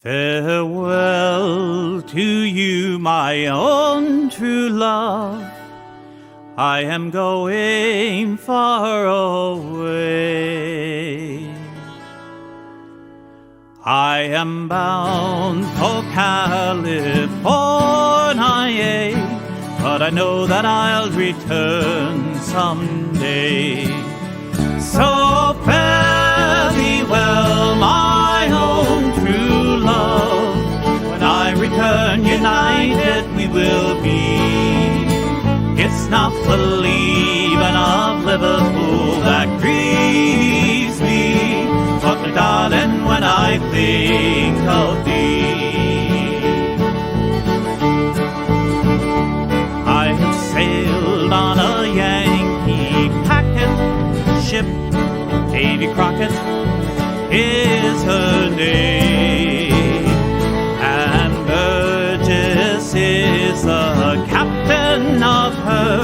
Farewell to you, my own true love. I am going far away. I am bound for California, but I know that I'll return someday. So fare thee well, my own true love. When I return united we will be. It's not the leaving of Liverpool that grieves me, but darling, when I think of thee. I have sailed on a Yankee packet ship. Davy Crockett is her name, and Burgess is the captain of her,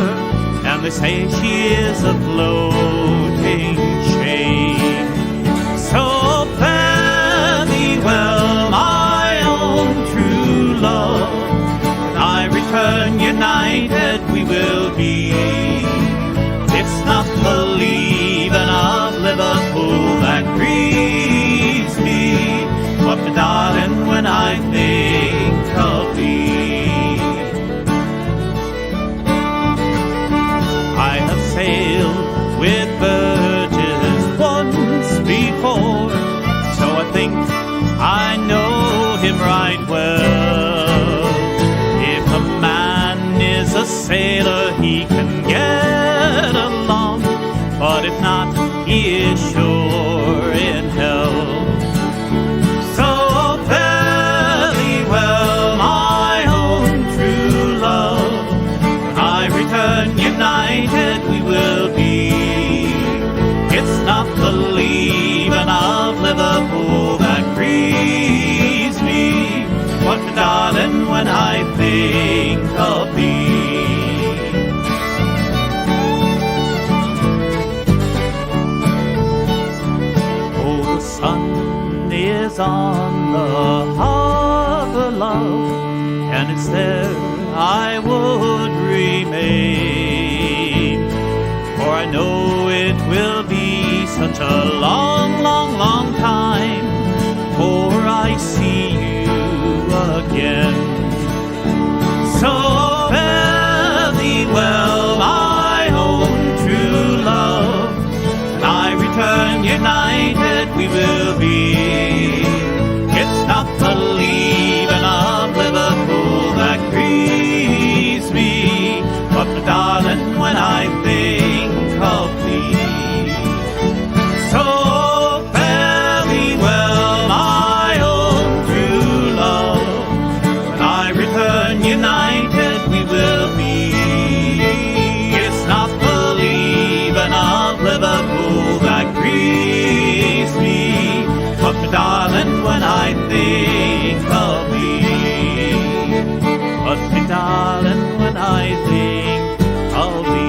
and they say she is a floating chain. So fare thee well, my own true love. When I return united we will be. It's not the leaving of Liverpool that grieves me, but darling, when I think of thee. I have sailed with Burgess once before, so I think I know him right well. If a man is a sailor, he can get along, but if not, he is sure in hell. So fare thee well, my own true love. When I return united we will be. It's not the leaving of Liverpool that grieves me, but darling, when I think of thee. Is on the harbor, love, and it's there I would remain, for I know it will be such a long, long, long time before I see you again. So fare thee well, my own true love. When I return united we will be. It's not the leaving of Liverpool that grieves me, but darling, when I think of thee. So fare thee well, my own true love. When I return united we will be. It's not the leaving of Liverpool that grieves me, but darling, when I think of thee. But darling, when I think of thee.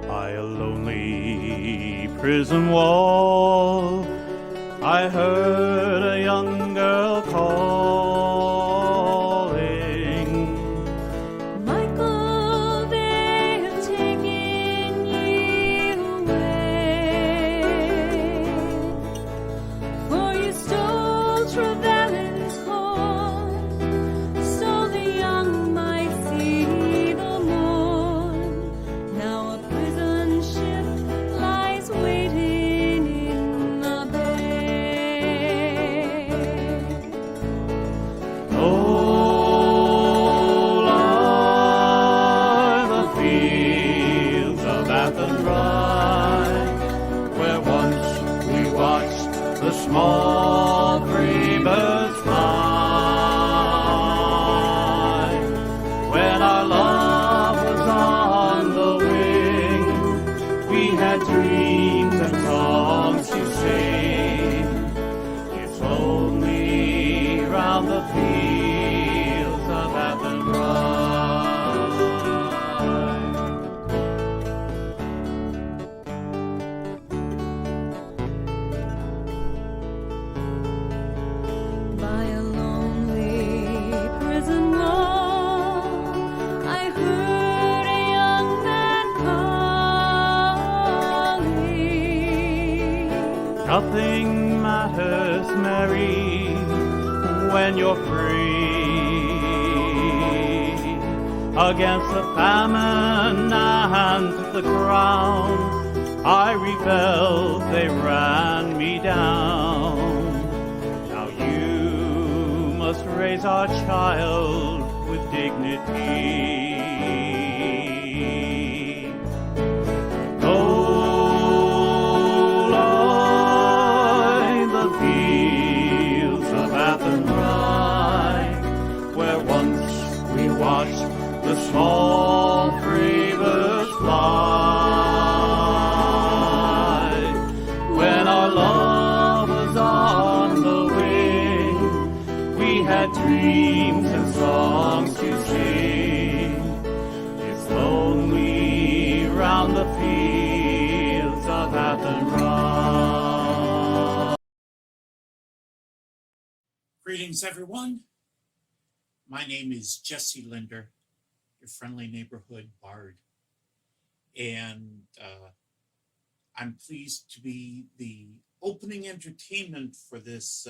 By a lonely prison wall, I heard a young girl calling. Michael, they have taken you away, for you stole Trevelyan's horn, so the young might see the morn. Now a prison ship lies waiting in the bay. Old are the fields of Athenry, where once we watched the small free birds fly, when our love was on the nothing matters, Mary, when you're free. Against the famine and the crown, I rebelled, they ran me down. Now you must raise our child with dignity. The small free birds fly. When our love was on the wing, we had dreams and songs to sing. It's lonely round the fields of Athenry. Greetings, everyone. My name is Jesse Linder, your friendly neighborhood bard. And I'm pleased to be the opening entertainment for this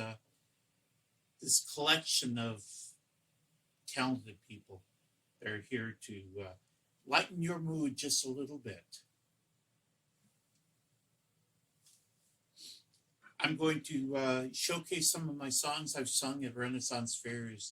collection of talented people that are here to lighten your mood just a little bit. I'm going to showcase some of my songs I've sung at Renaissance fairs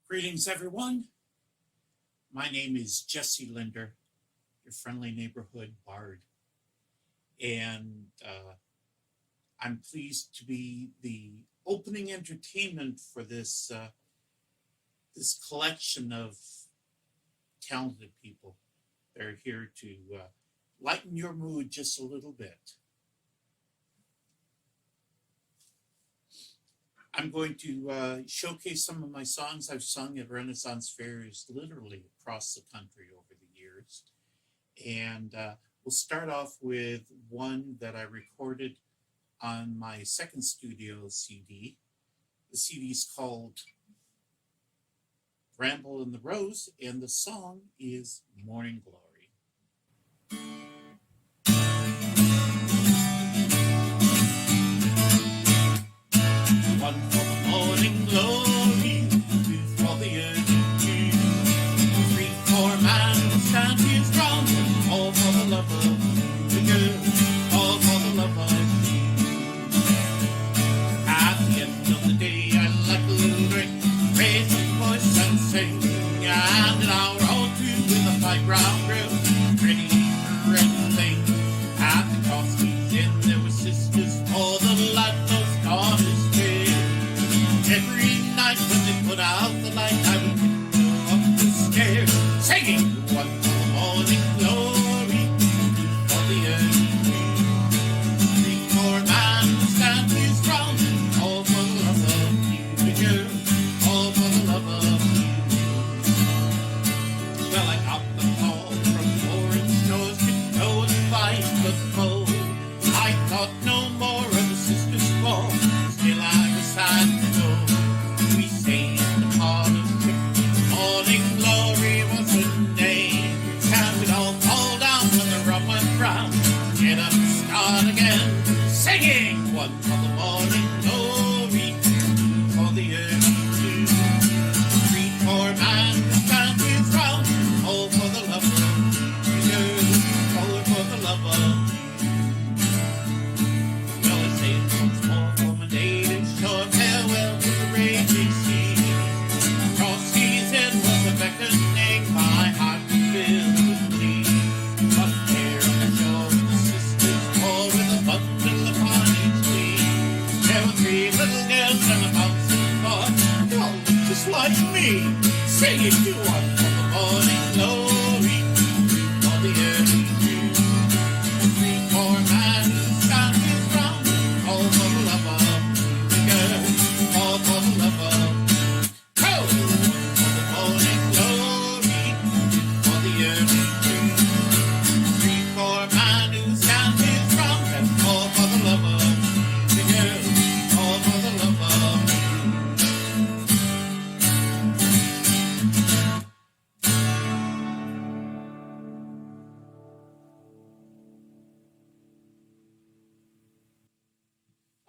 Greetings, everyone. My name is Jesse Linder, your friendly neighborhood bard. And I'm pleased to be the opening entertainment for this collection of talented people. They're here to lighten your mood just a little bit. I'm going to showcase some of my songs I've sung at Renaissance fairs literally across the country over the years. And we'll start off with one that I recorded on my second studio CD. The CD is called Bramble in the Rose, and the song is Morning Glory. One for the morning glory, two for the early dew, three for man to stand his ground, all for the love of the girl, all for the love of you. At the end of the day, I like a little drink, raise his voice and sing, and an hour or two with a fine brown grill, ready for anything. At the Crosby's Inn, there were sisters for the light those daughters. Every night when they put out the light, I would go up the stairs, singing one for the morning glory, two for the early dew, three for a man to stand his ground, all for the love of you, girl, all for the love of you. Well, I got the call from orange stores to go and fight the foe. I thought no more of the sister's fall, still I was sad to go. We stayed in the parlor trip, morning glory was her name. And we'd all fall down when the rum went round, get up and start again, singing one for the morning glory, two for the early dew, three for a man to stand his ground, all for the love of you, girl, all for the love of you. Well, I say it once more for my native shore, farewell to the raging sea. Across seas it was a beckoning, my heart filled with glee. But there on the shore the sisters bore with a bundle upon each knee. There were three little girls and a bouncing boy, they all looked just like me, singing to one for the morning glory, two for the early dew, three for a man who stands his ground, all for the love of the girl, all for the love of go! For the morning glory, for the early dew, three for a man who stands his ground, and all for the love of the girl, all for the love of you.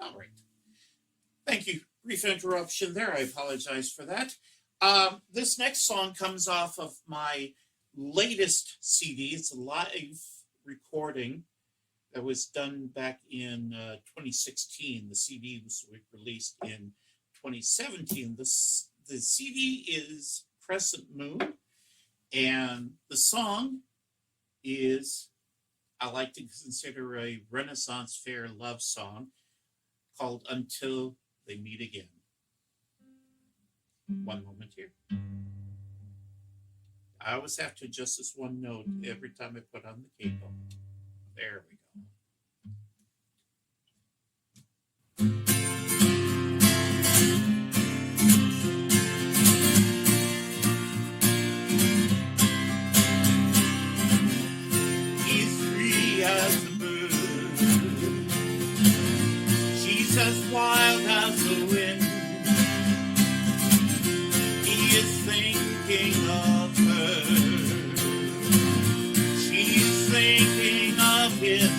All right. Thank you. Brief interruption there. I apologize for that. This next song comes off of my latest CD. It's a live recording that was done back in 2016. The CD was released in 2017. The CD is Crescent Moon, and the song is, I like to consider, a Renaissance fair love song called Until They Meet Again. One moment here. I always have to adjust this one note every time I put on the cable. There we go. He's free as a bird. She's as wild as the wind. He is thinking of her. She's thinking of him.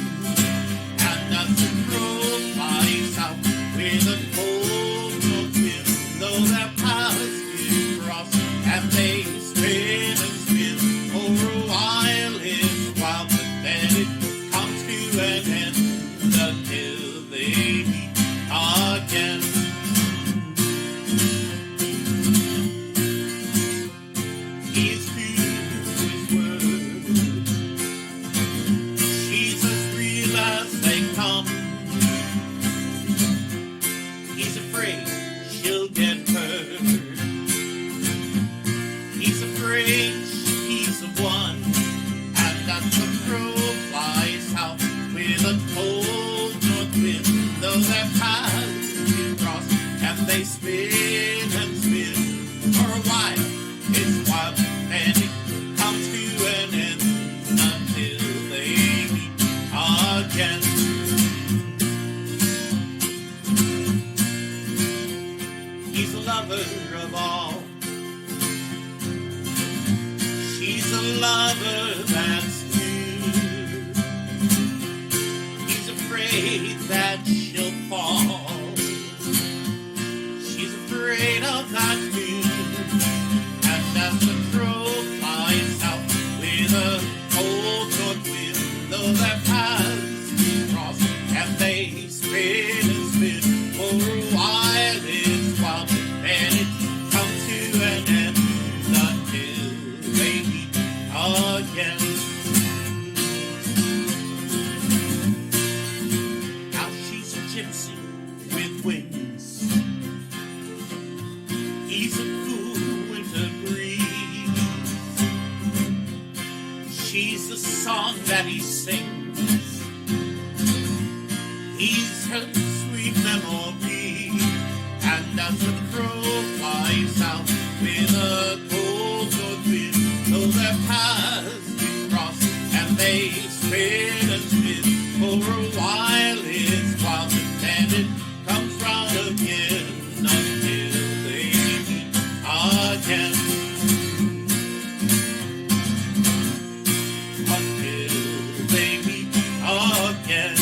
afraid that she'll fall. She's afraid of that moon, and as the crow flies out with a cold north wind, though their paths cross and they spin and spin for a while, it's wild, and it comes to an end until they meet again. Now she's a gypsy with wings. He's a cool winter breeze. She's the song that he sings. He's her sweet memory. And as the crow flies out with a cold north wind, though their paths do cross and they spin and spin for a while, it's wild, and it comes round again until they meet again. Until they meet again.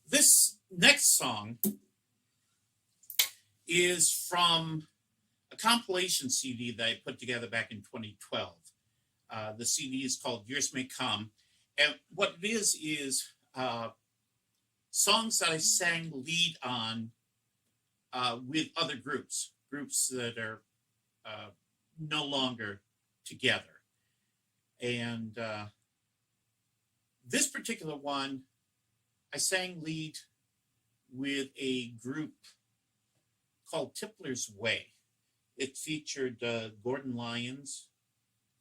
This next song is from a compilation CD that I put together back in 2012. The CD is called Years May Come. And what it is songs that I sang lead on with other groups that are no longer together. And this particular one, I sang lead with a group called Tippler's Way. It featured Gordon Lyons,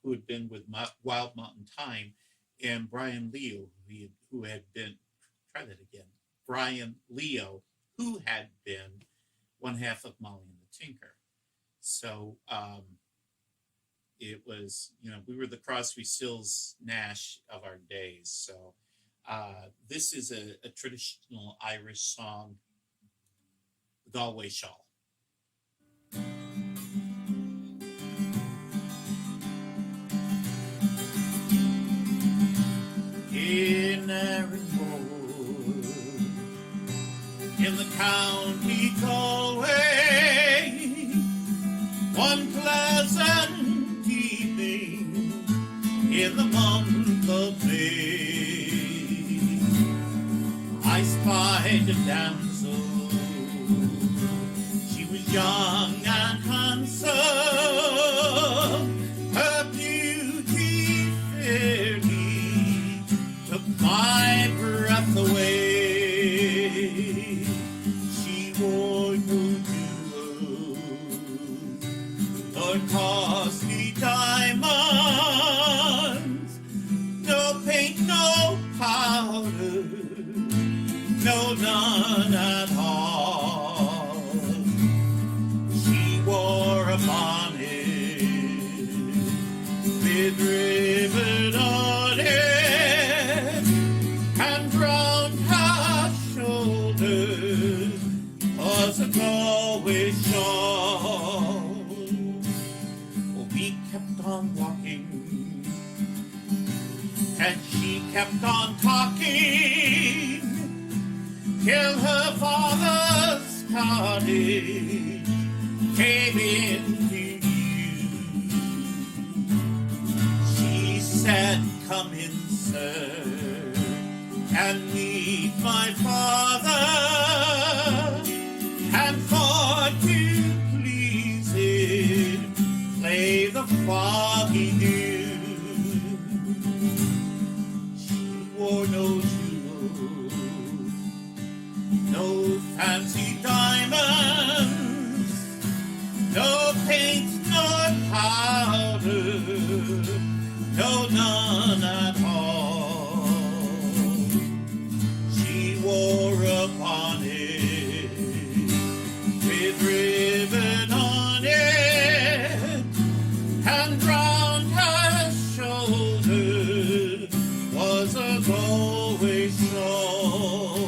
who had been with Wild Mountain Thyme, and Brian Leo, who had been, Brian Leo, who had been one half of Molly and the Tinker. So it was, we were the Crosby, Stills, Nash of our days. So this is a traditional Irish song, Galway Shawl. In Erinmore, in the county Galway, one pleasant evening in the month of May, I spied a damsel. She was young and handsome, her beauty fairly took my breath away. She wore no jewels nor costly diamonds, no paint, no powder, no, none at all. She wore a bonnet with ribbon on it, and round her shoulders was a Galway shawl. Oh, we kept on walking, and she kept on talking, till her father's cottage came into view. She said, "Come in, sir, and meet my father, and for to please him, play the foggy dew." She wore no jewels, no fancy diamonds, no paint nor powder, no, none at all. She wore a bonnet with ribbon on it, and round her shoulder was a Galway shawl.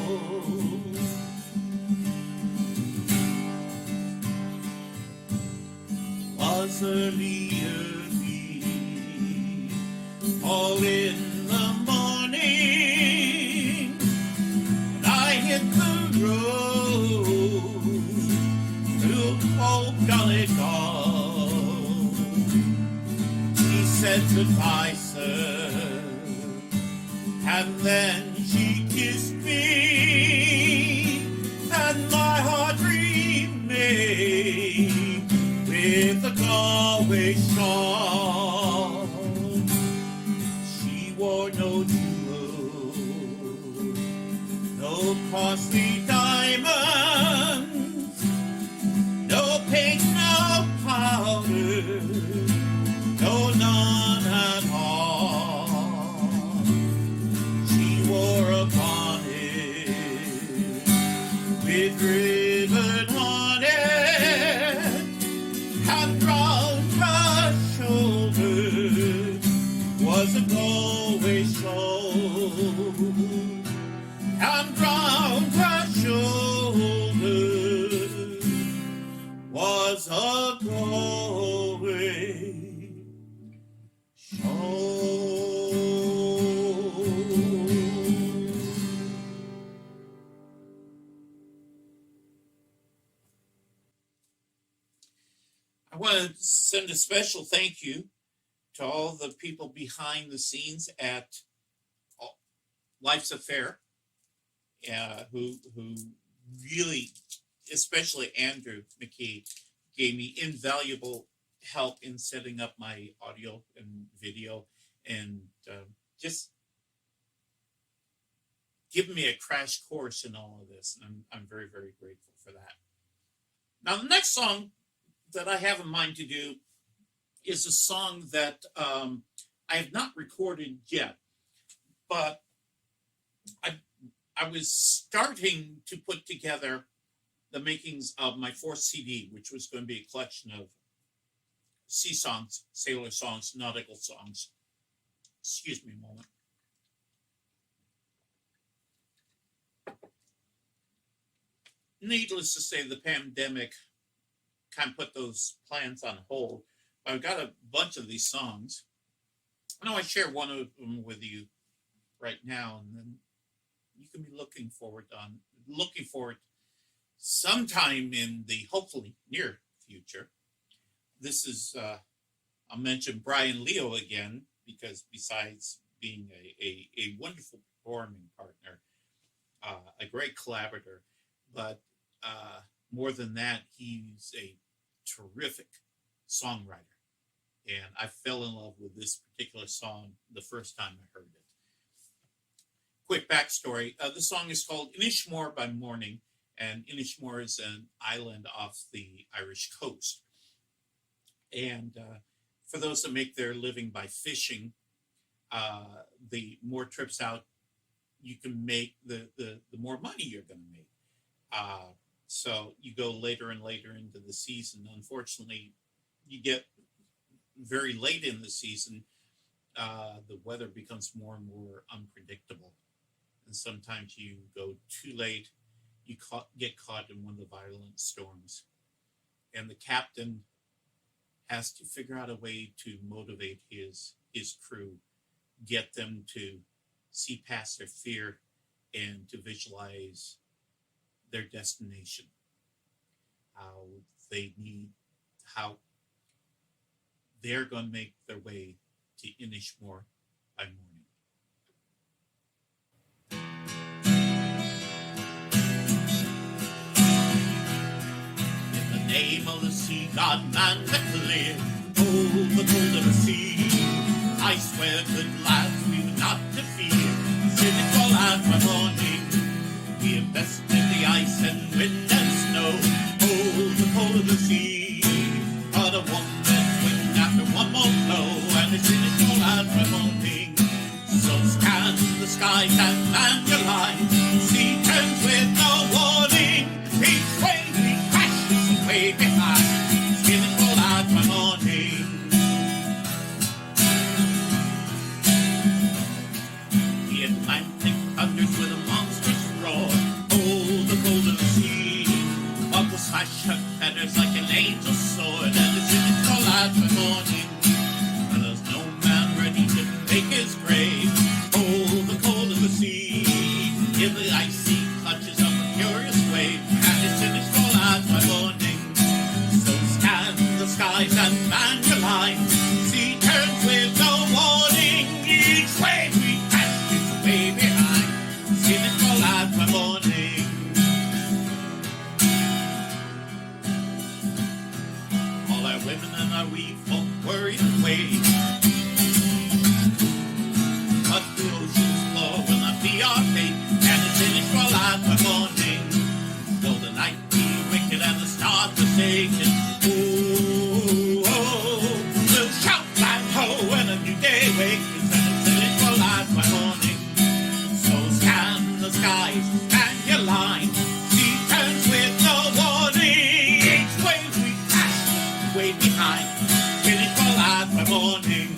early, all in the morning, when I hit the road to old Gully Gall. He said goodbye, sir, and then she kissed me, and my heart remained with a Galway shawl. She wore no jewels, no costly diamonds, no paint, no powder, no none at all. She wore a bonnet with ribbon on it, and round her shoulders was a Galway shawl, and round her shoulders was a Galway shawl. I want to send a special thank you to all the people behind the scenes at Life's a Faire, who really, especially Andrew McKee, gave me invaluable help in setting up my audio and video, and just giving me a crash course in all of this. And I'm very, very grateful for that. Now, the next song that I have in mind to do is a song that I have not recorded yet, but I was starting to put together the makings of my fourth CD, which was going to be a collection of sea songs, sailor songs, nautical songs. Excuse me a moment. Needless to say, the pandemic kind of put those plans on hold. I've got a bunch of these songs. I know I share one of them with you right now, and then you can be looking forward sometime in the hopefully near future. This is I'll mention Brian Leo again, because besides being a wonderful performing partner, a great collaborator, but more than that, he's a terrific songwriter. And I fell in love with this particular song the first time I heard it. Quick backstory. The song is called Inishmore by Morning, and Inishmore is an island off the Irish coast. And for those that make their living by fishing, the more trips out you can make, the more money you're going to make. So you go later and later into the season. Unfortunately, you get very late in the season, the weather becomes more and more unpredictable. And sometimes you go too late, you get caught in one of the violent storms. And the captain has to figure out a way to motivate his crew, get them to see past their fear and to visualize their destination, how they're going to make their way to Inishmore by morning. In the name of the sea god man that clear, oh, the cold of the sea, I swear, good lads, we would not to fear. Cynical as by morning, we invested the ice and wind and snow. Oh, the cold of the sea, but a one-man's wind after one more blow, and it's cynical as by morning. So scan the skies and man your line. Sea turns with no warning. Each way we crash, way behind. Cynical as by morning. The Atlantic thunders with a monstrous roar. Oh, the cold of the sea. But the slash her feathers like an angel's sword, and it's cynical as by morning. in the icy clutches of a furious wave, and its image fall as my morning. So scan the skies and man your line. Sea turns with no warning. Each wave we pass is way behind. See it fall as my morning. All our women and our wee folk worried away. But the ocean's floor will not be our fate, and it's in its fall as my morning. Though the night be wicked and the stars forsaken, oh, we'll shout like ho when a new day wakens, and it's in its fall as my morning. So scan the skies and your line. Sea turns with no warning. Each wave we pass is way behind. In its fall as my morning.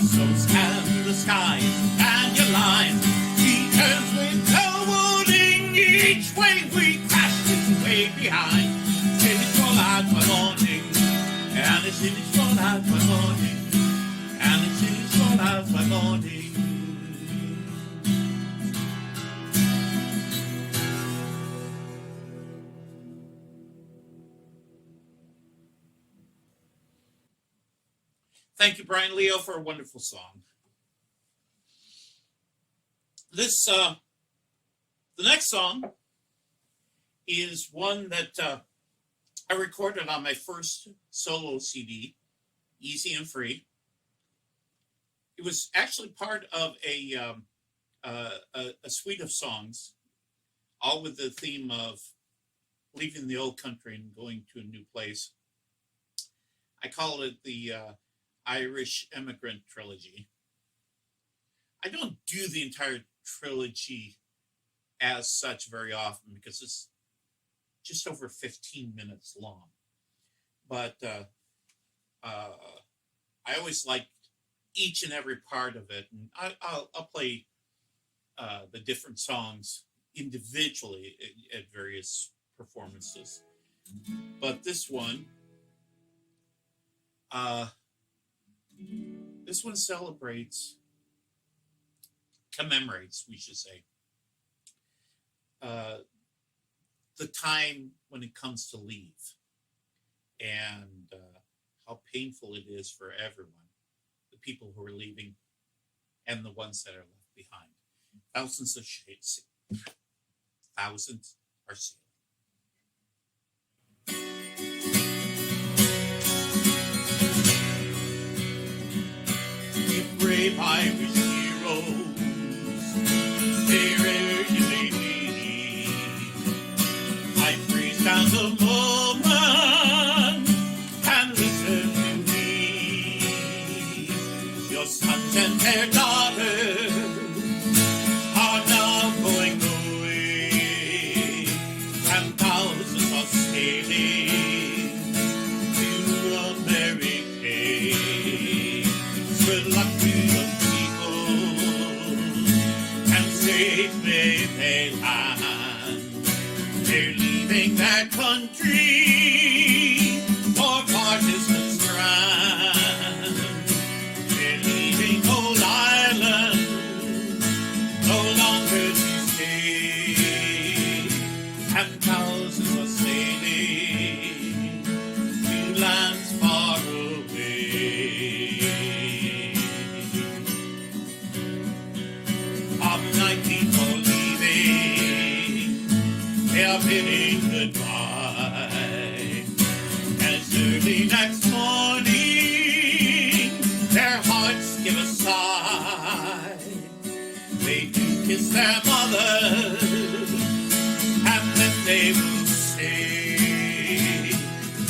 So scan the skies and your line. Sea turns with no warning. Each wave we pass is way behind. In its fall as my morning. And it's in its fall as my morning. And it's in its fall as my morning. Thank you, Brian Leo, for a wonderful song. The next song is one that I recorded on my first solo CD, Easy and Free. It was actually part of a suite of songs, all with the theme of leaving the old country and going to a new place. I call it the Irish Immigrant Trilogy. I don't do the entire trilogy as such very often because it's just over 15 minutes long. But I always like each and every part of it, and I'll play the different songs individually at various performances. But this one commemorates, we should say, the time when it comes to leave, and how painful it is for everyone, the people who are leaving and the ones that are left behind. Thousands are sailing. You brave Irish heroes, wherever you may be, I freeze down the moment and listen to me. Your sons and their daughters are now going away, and thousands are sailing to America. Good luck to your people, and safe may they land. They're leaving their country for far distant strand. They're leaving old Ireland, no longer to stay, and thousands are sailing to lands far away. Of night people leaving, they are bidding goodbye. As early next morning, their hearts give a sigh. They do kiss their mothers, and then they will say,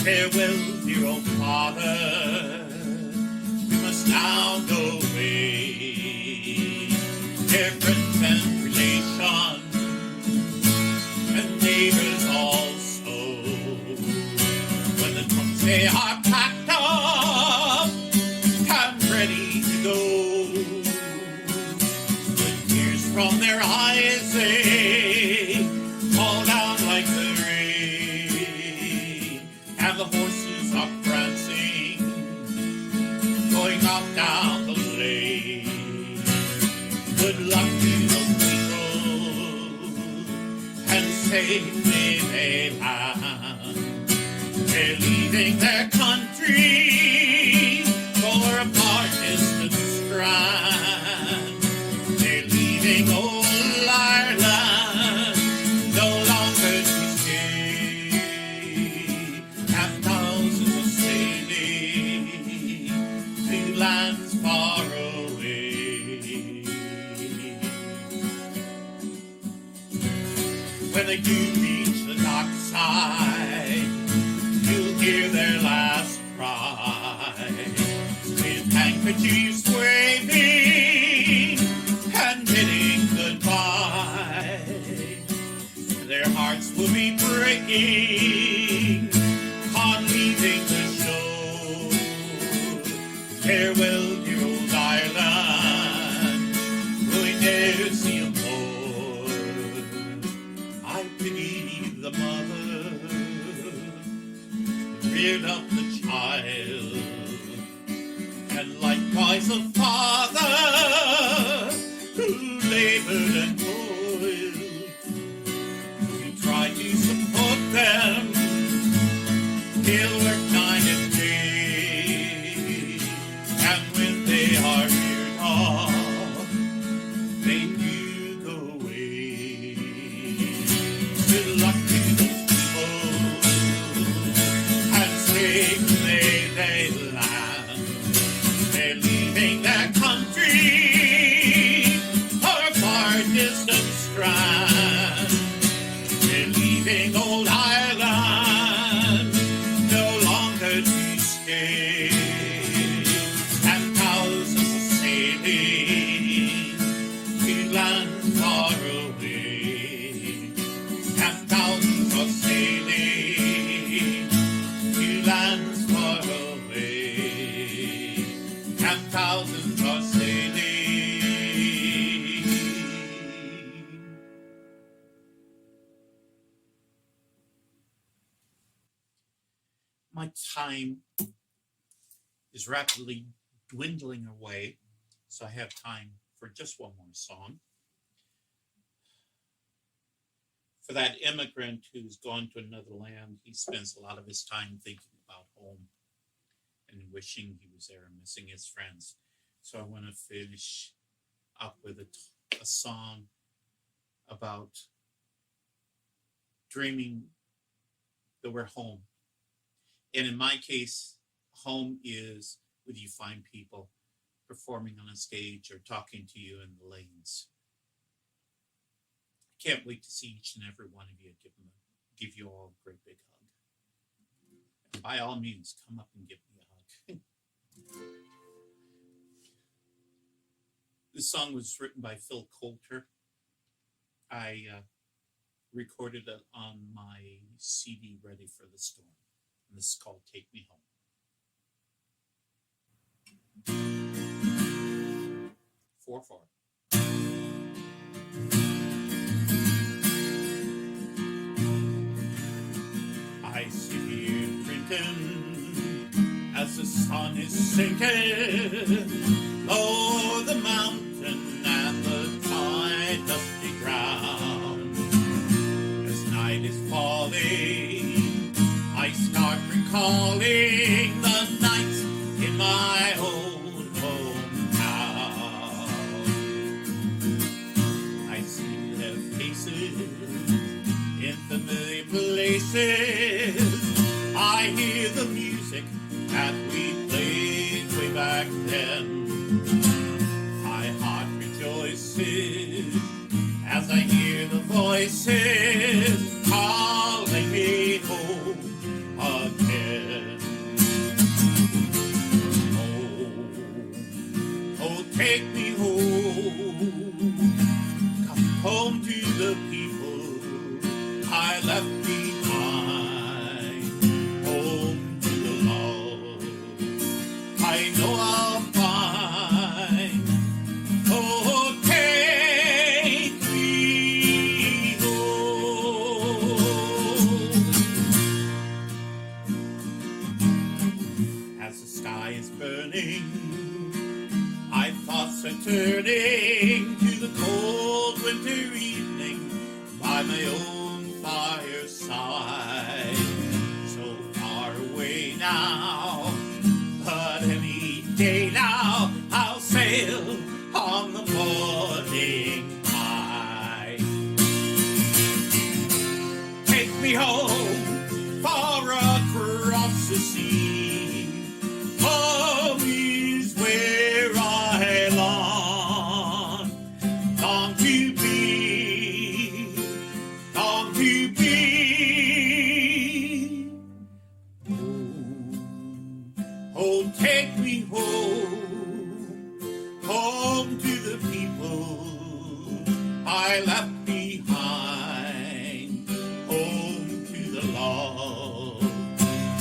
farewell, dear old father, we must now go away. Their friends and relations and neighbors also, when the trunks they are packed up and ready to go, with tears from their eyes they fall down like the rain, and the horses are prancing, going off down the lane. safely they land. They're leaving their country for a far distant strand. They're leaving old Ireland, no longer to stay. And thousands are sailing to lands far away. When they do reach the dark side, you'll hear their last cry, with handkerchiefs waving and bidding goodbye. Their hearts will be breaking on leaving the shore. Farewell, dear old Ireland, will we never see you more? I pity the mother reared up the child, and likewise the father who labored and toiled. We try to support them, they'll work night and day, and when they are reared off, they do go away. Good luck to those people, and safely they land. They're leaving their country for a far distant strand. They're leaving old Ireland, no longer to stay. And thousands are sailing to lands far away. And thousands are sailing to lands far away. And thousands are sailing. My time is rapidly dwindling away, so I have time for just one more song. For that immigrant who's gone to another land, he spends a lot of his time thinking about home and wishing he was there and missing his friends. So I want to finish up with a song about dreaming that we're home. And in my case, home is when you find people performing on a stage or talking to you in the lanes. I can't wait to see each and every one of you. Give you all a great big hug. And by all means, come up and give me a hug. This song was written by Phil Coulter. I recorded it on my CD, Ready for the Storm. And this is called Take Me Home. 4/4. I sit here drinking as the sun is sinking low the mountain and the tide dusty ground. As night is falling, I start recalling the nights in my own hometown. I see their faces in familiar places. I hear the music that we played way back then. My heart rejoices as I hear the voices calling me home again. Oh, take me home. Come home to the people I left behind. Home to the love I know I'll find. Oh, take me home. As the sky is burning, my thoughts are turning to the cold winter evening by my own fire. fireside. So far away now, but any day now I'll sail on the morning tide. Take me home far across the sea. Home is where I long to be, long to be. Oh, take me home, home to the people I left behind, home to the love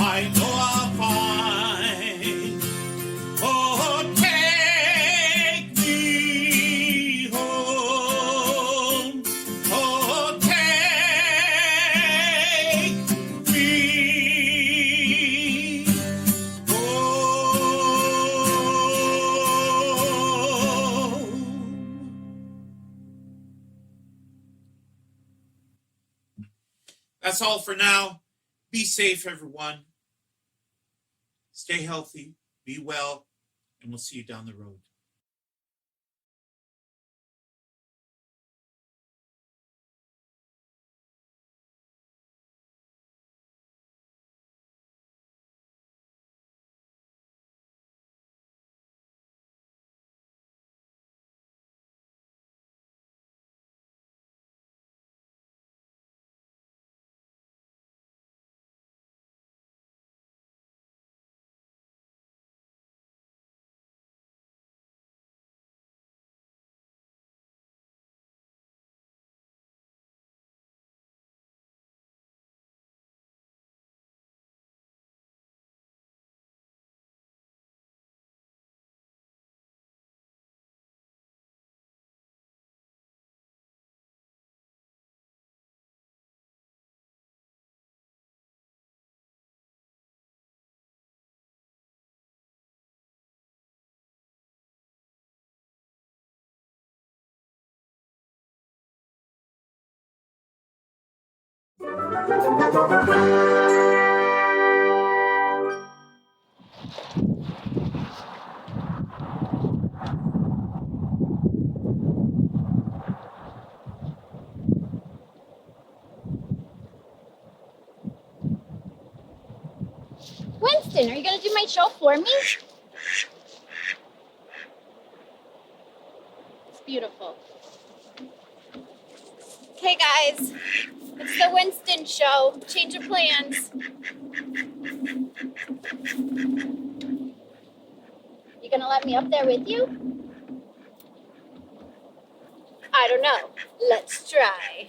I know I'll find. Oh, take me home, oh, take me home. That's all for now. Be safe, everyone. Stay healthy, be well, and we'll see you down the road. Winston, are you going to do my show for me? It's beautiful. Okay, guys, it's the Winston show. Change of plans. You going to let me up there with you? I don't know. Let's try.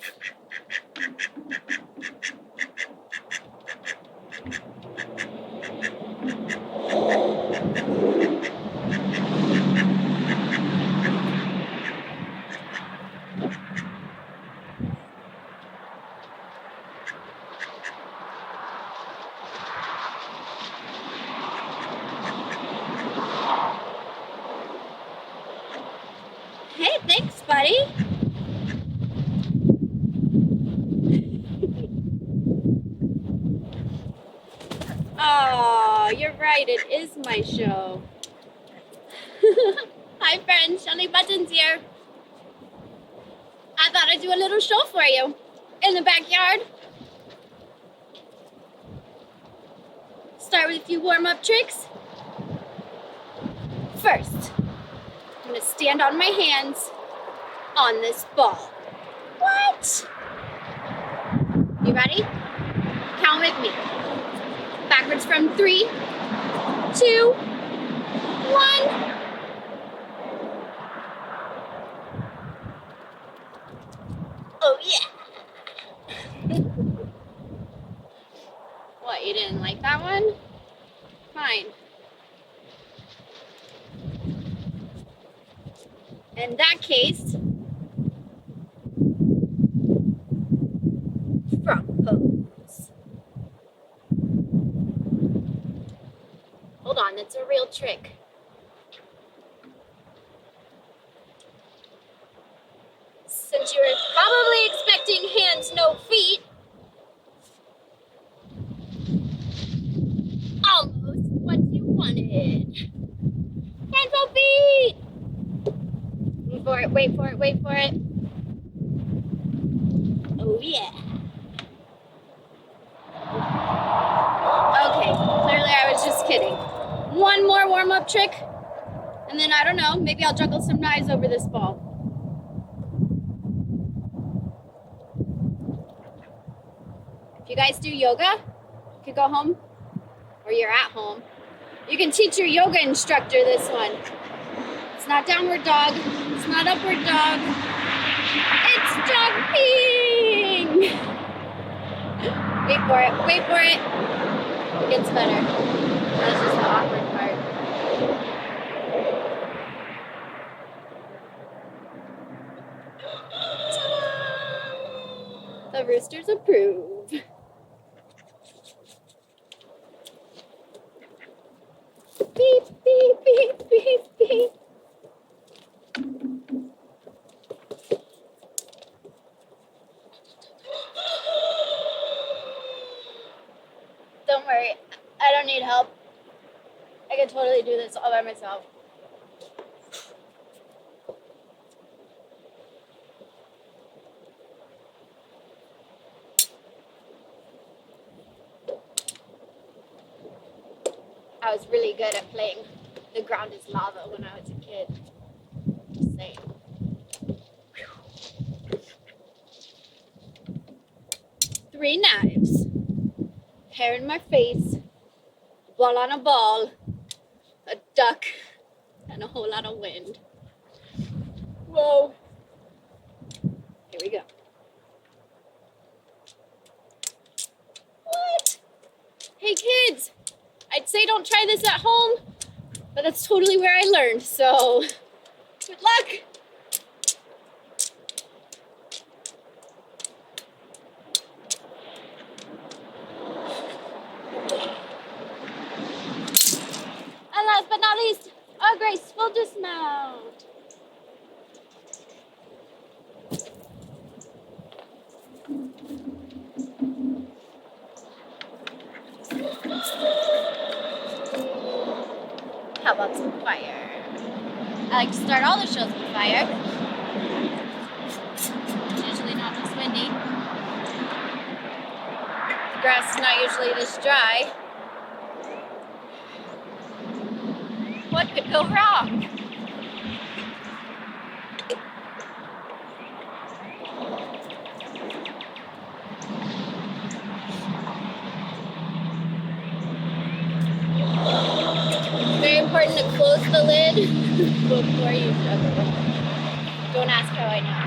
Hey, thanks, buddy. Oh, you're right. It is my show. Hi, friends. Shelli Buttons here. I thought I'd do a little show for you in the backyard. Start with a few warm-up tricks. First, I'm going to stand on my hands on this ball. What? You ready? Count with me. Backwards from 3, 2, 1. Oh, yeah. What, you didn't like that one? Fine. In that case, frog pose. Hold on, that's a real trick. Since you were probably expecting hands, no feet, yeah. Okay, clearly I was just kidding. One more warm-up trick, and then I don't know, maybe I'll juggle some knives over this ball. If you guys do yoga, you could go home, or you're at home. You can teach your yoga instructor this one. It's not downward dog, it's not upward dog, it's jumping! Wait for it, wait for it. It gets better. That's just the awkward part. Ta-da! The roosters approve. Beep, beep, beep, beep, beep. Don't worry, I don't need help. I can totally do this all by myself. I was really good at playing The Ground is Lava when I was a kid. Just saying. Three knives. Hair in my face. Ball on a ball. A duck. And a whole lot of wind. Whoa. Here we go. What? Hey kids! I'd say don't try this at home, but that's totally where I learned, so good luck! And last but not least, a graceful dismount. How about some fire? I like to start all the shows with fire. It's usually not this windy. The grass is not usually this dry. What could go wrong? Very important to close the lid before you juggle. Don't ask how I know.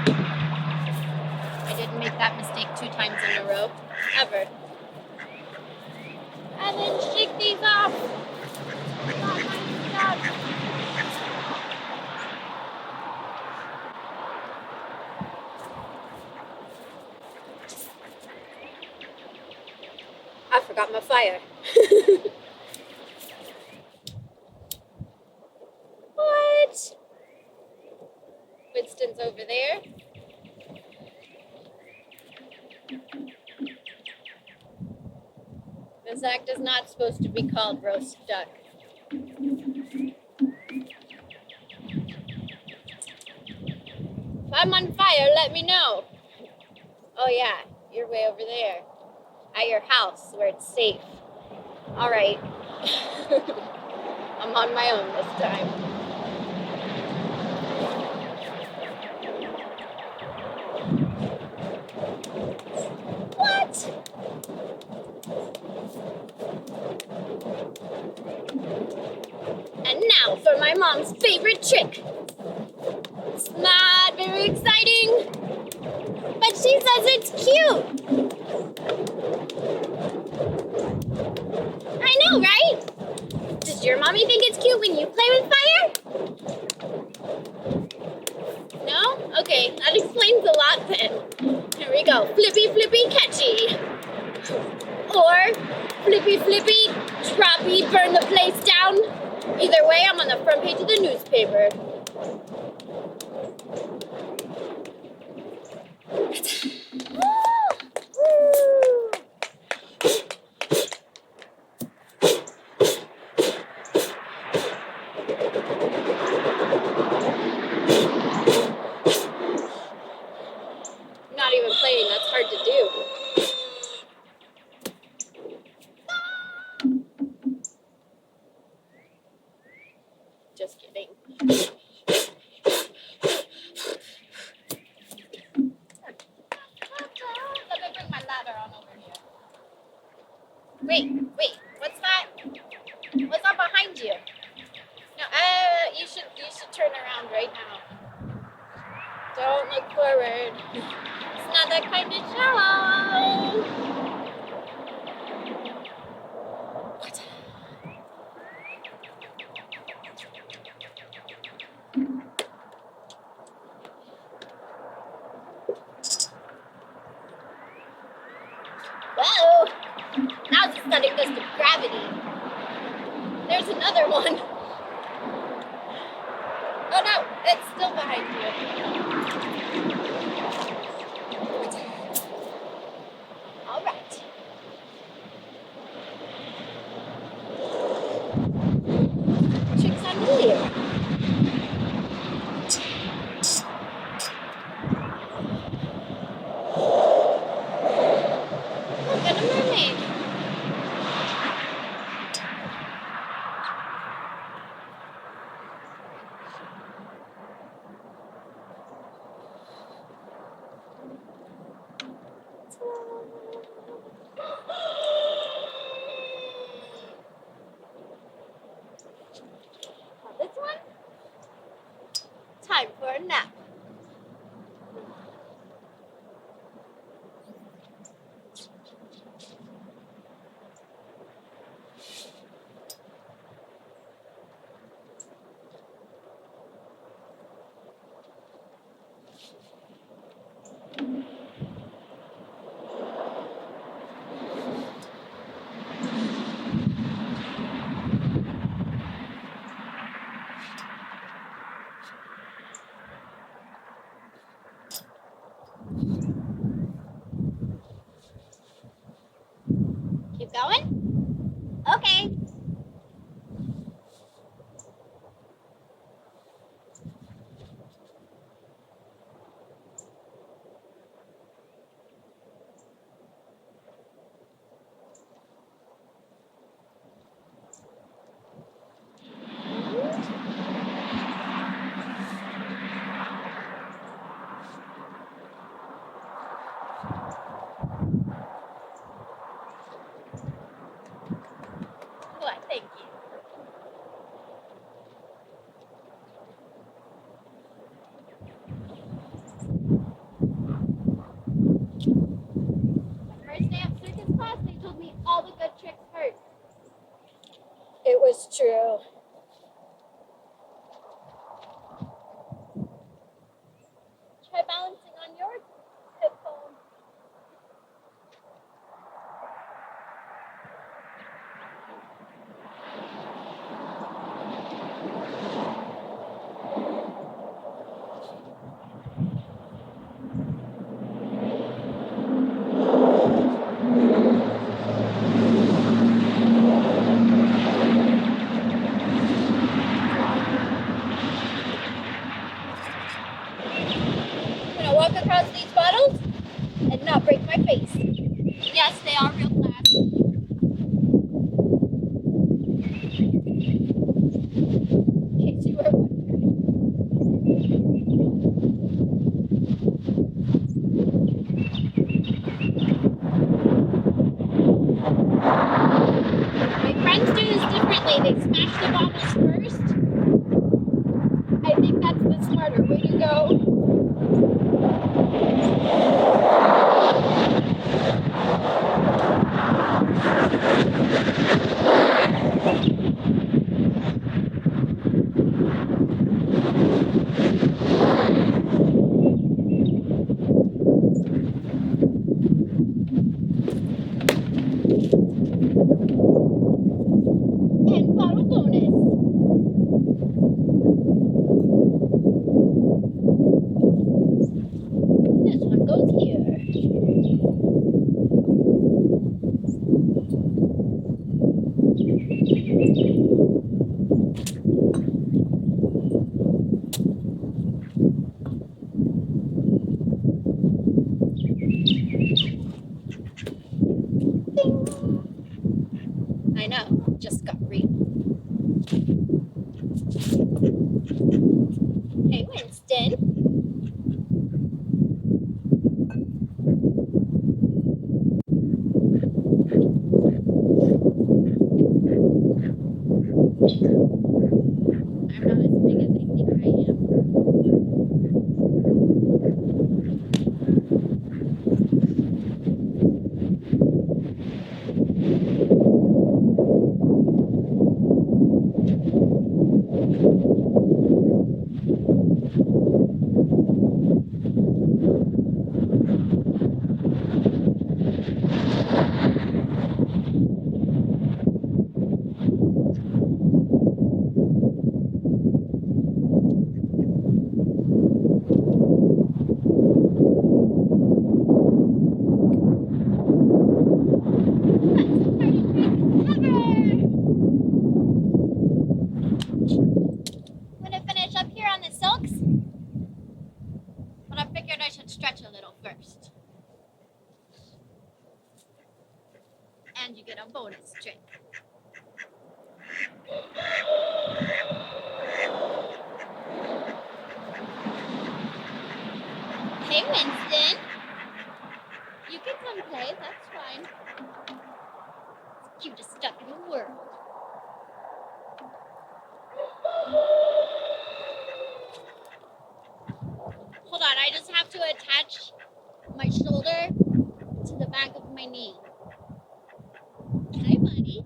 I didn't make that mistake 2 times in a row, ever. And then shake these off. Not my stuff. I forgot my fire. What? Winston's over there. This act is not supposed to be called roast duck. If I'm on fire, let me know. Oh yeah, you're way over there. At your house, where it's safe. All right. I'm on my own this time. What? And now for my mom's favorite trick. It's not very exciting, but she says it's cute. I know, right? Does your mommy think it's cute when you play with fire? No? Okay, that explains a lot then. Here we go. Flippy, flippy, catchy. Or flippy, flippy, droppy, burn the place down. Either way, I'm on the front page of the newspaper. Not even playing mean, that's hard to do. Just kidding. Let me bring my ladder on over here. Wait, what's that? What's that behind you? No, you should turn around right now. Don't look forward. It's not that kind of show. What? Whoa! Now it's studying this with gravity. There's another one. Oh no, it's still behind you. All right. Tricks on you. Look at a mermaid. This one? Time for a nap. Keep going? Okay. What? Thank you. First day of circus class, they told me all the good tricks hurt. It was true. Try balancing on your hip bone. I'm gonna walk across these bottles and not break my face. Yes, they are real glass. In case you were wondering. My friends do this differently. They smash the bottles first. I think that's the smarter way to go. And bottle bonus. I know, just got real. Hey, Winston. I'm not as big as I think I am. I'm gonna finish up here on the silks, but I figured I should stretch a little first. And you get a bonus trick. Hey, Winston. You can come play, that's fine. It's the cutest duck in the world. Hold on, I just have to attach my shoulder to the back of my knee. Hi, buddy.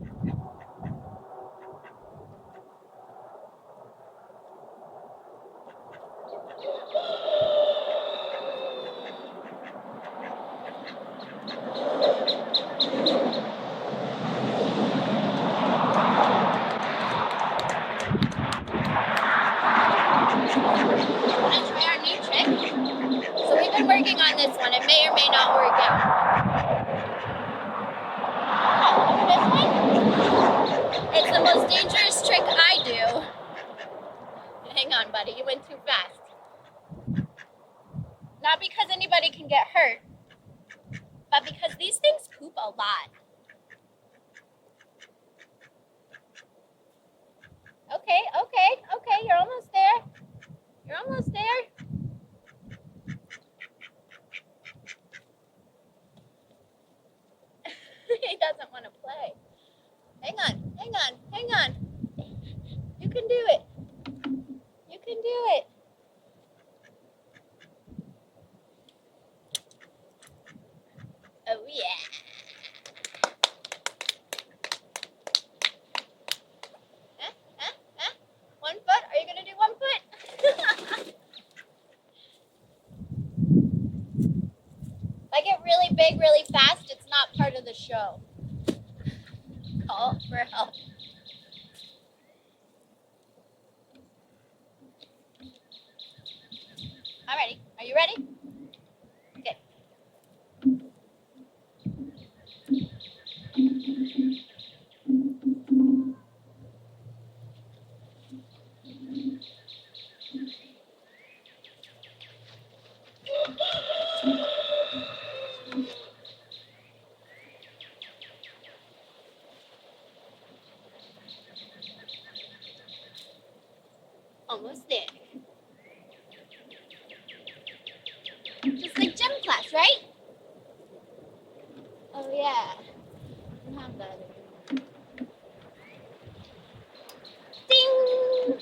Wanna try our new trick? So we've been working on this one. It may or may not work out. Oh, this one? It's the most dangerous trick I do. Hang on, buddy. You went too fast. Not because anybody can get hurt, but because these things poop a lot. Okay, you're almost there. You're almost there. He doesn't want to play. Hang on. You can do it. You can do it. Oh yeah. Huh? 1 foot? Are you gonna do 1 foot? If I get really big really fast, it's not part of the show. Call for help. Alrighty, are you ready? Okay. Almost there. Just like gym class, right? Oh yeah. I have that. Ding!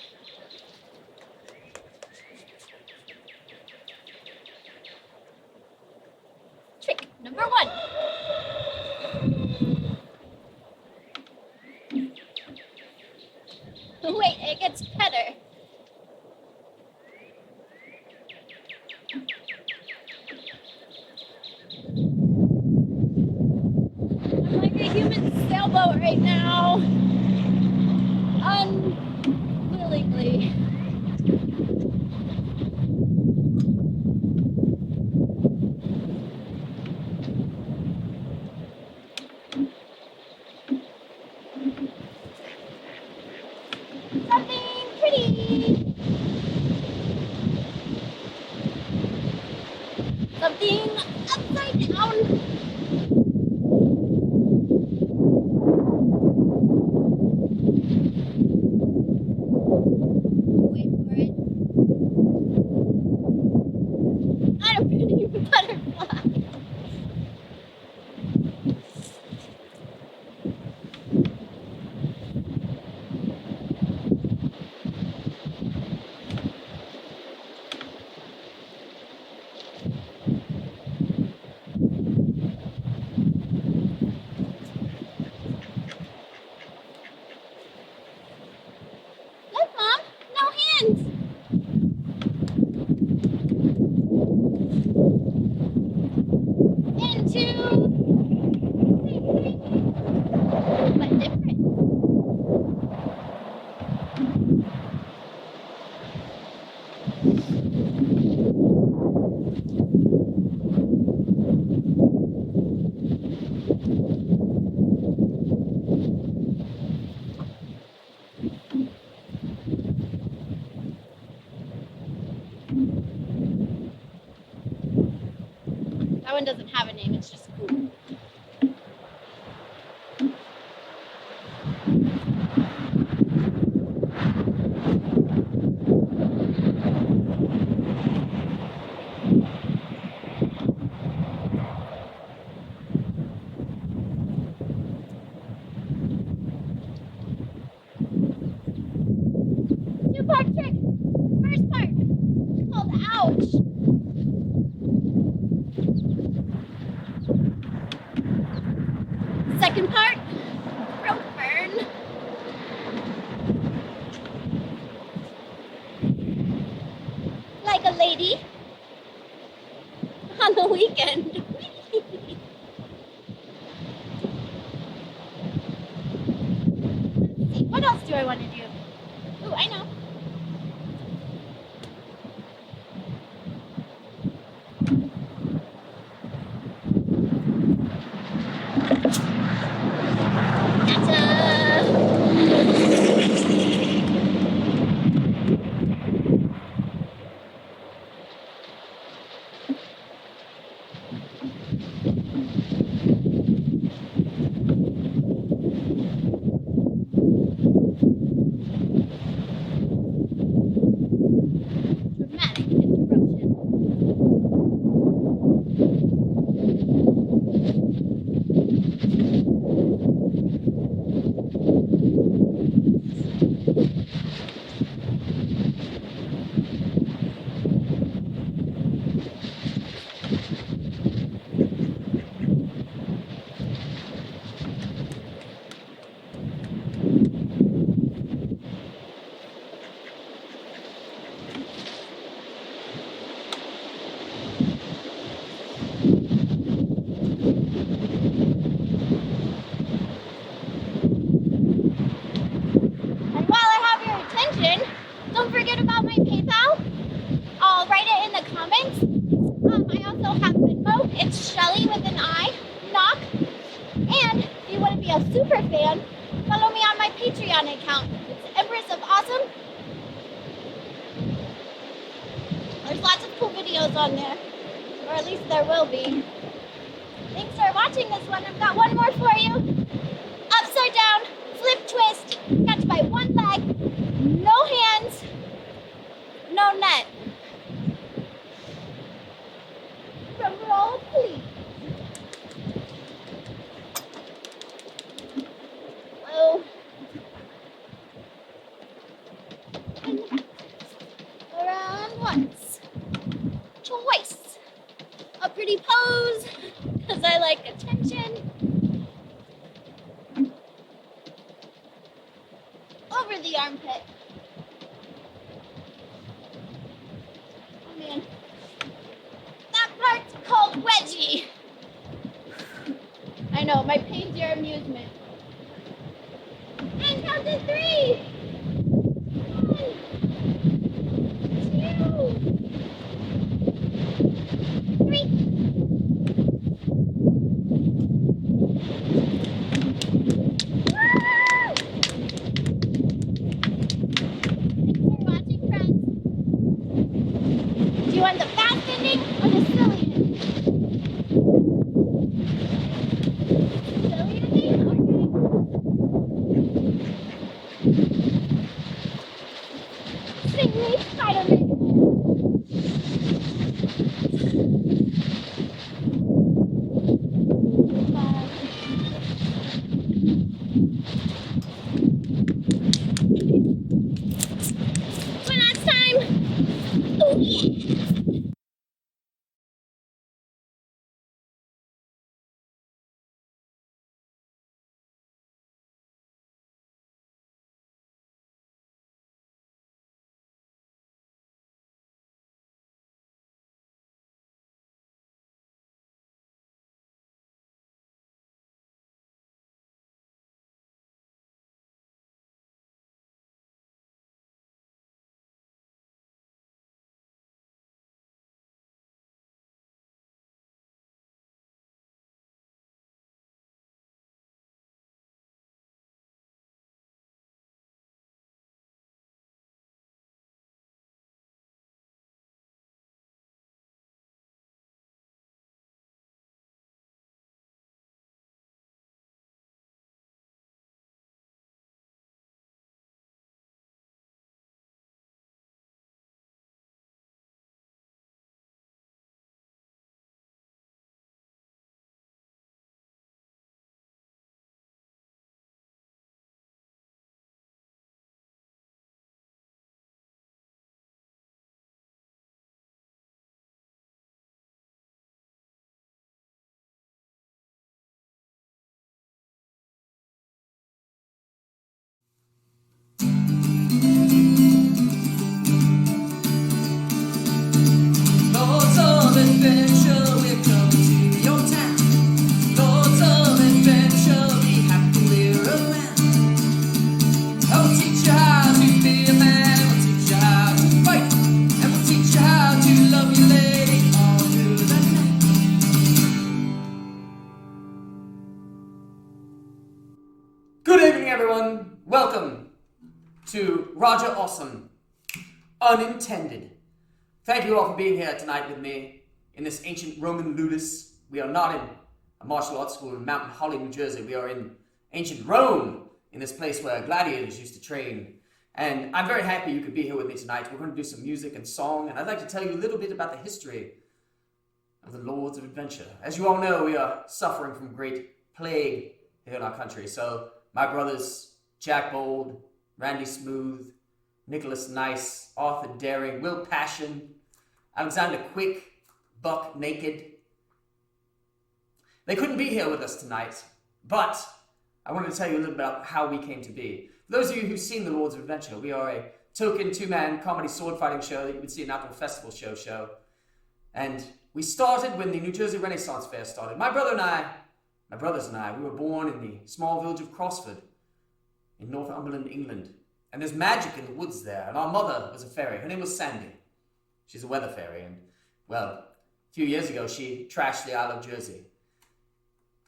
Trick number 1. Wait, it gets better. I'm like a human sailboat right now. Unwillingly. Something pretty. Something upside down. too. Same thing, but different. That one doesn't have a name, it's just cool. Two-part trick. First part, called ouch. Second part, throat burn. Like a lady on the weekend. Let's see, what else do I want to do? Ooh, I know. Dramatic interruption. And while I have your attention, don't forget about my PayPal. I'll write it in the comments. I also have Venmo. It's Shelli with an I, knock. And if you want to be a super fan, follow me on my Patreon account. It's Empress of Awesome. There's lots of cool videos on there, or at least there will be. Thanks for watching this one. I've got one more for you. Upside down, flip twist, catch by one leg, no hands, no net. Drum roll, please. Oh. And back. Around once, twice. A pretty pose, because I like attention. Over the armpit. Oh man. That part's called wedgie. I know, my pain's your amusement. And count to 3. 1, 2, 3. Do you want the fast ending or the silly ending? Silly ending? Okay. Sing me Spider-Man. evening, everyone. Welcome to Roger Awesome Unintended. Thank you all for being here tonight with me in this ancient Roman ludus. We are not in a martial arts school in Mountain Holly, New Jersey. We are in ancient Rome, in this place where gladiators used to train. And I'm very happy you could be here with me tonight. We're going to do some music and song, and I'd like to tell you a little bit about the history of the Lords of Adventure. As you all know, we are suffering from great plague here in our country. So my brothers, Jack Bold, Randy Smooth, Nicholas Nice, Arthur Daring, Will Passion, Alexander Quick, Buck Naked. They couldn't be here with us tonight, but I wanted to tell you a little about how we came to be. For those of you who've seen the Lords of Adventure, we are a token two-man comedy sword fighting show that you would see at an outdoor festival show. And we started when the New Jersey Renaissance Fair started. My brothers and I, we were born in the small village of Crossford in Northumberland, England. And there's magic in the woods there. And our mother was a fairy. Her name was Sandy. She's a weather fairy. And, well, a few years ago, she trashed the Isle of Jersey.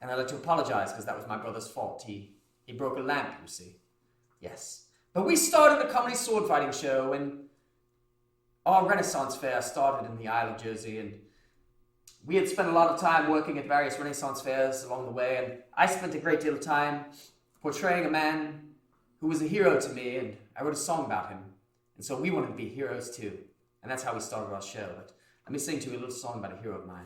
And I'd like to apologize because that was my brother's fault. He broke a lamp, you see. Yes. But we started a comedy sword fighting show when our Renaissance Fair started in the Isle of Jersey. And we had spent a lot of time working at various Renaissance fairs along the way. And I spent a great deal of time portraying a man who was a hero to me. And I wrote a song about him. And so we wanted to be heroes too. And that's how we started our show. But let me sing to you a little song about a hero of mine.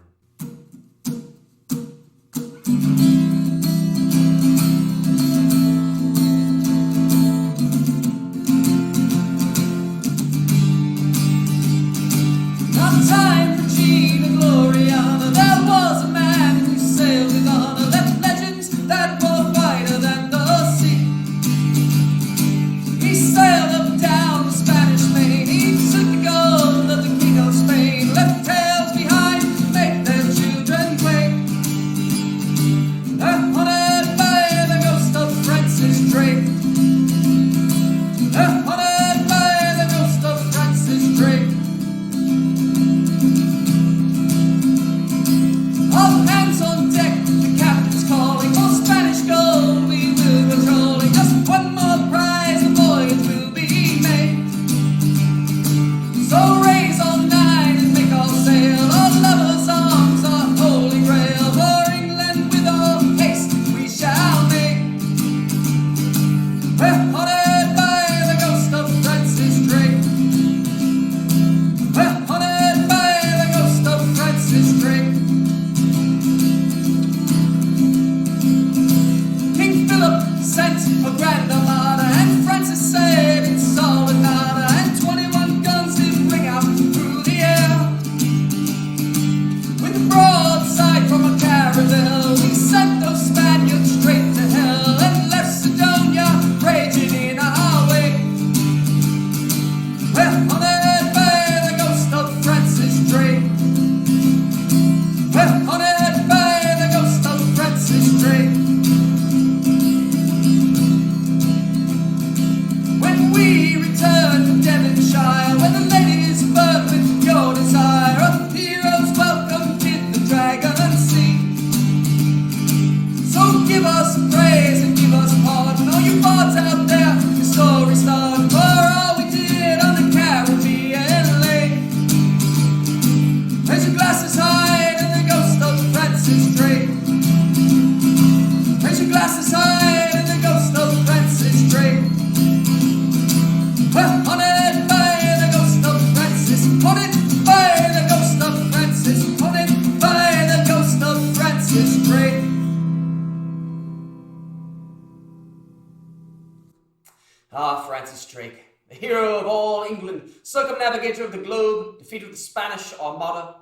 Circumnavigator of the globe, defeated the Spanish Armada.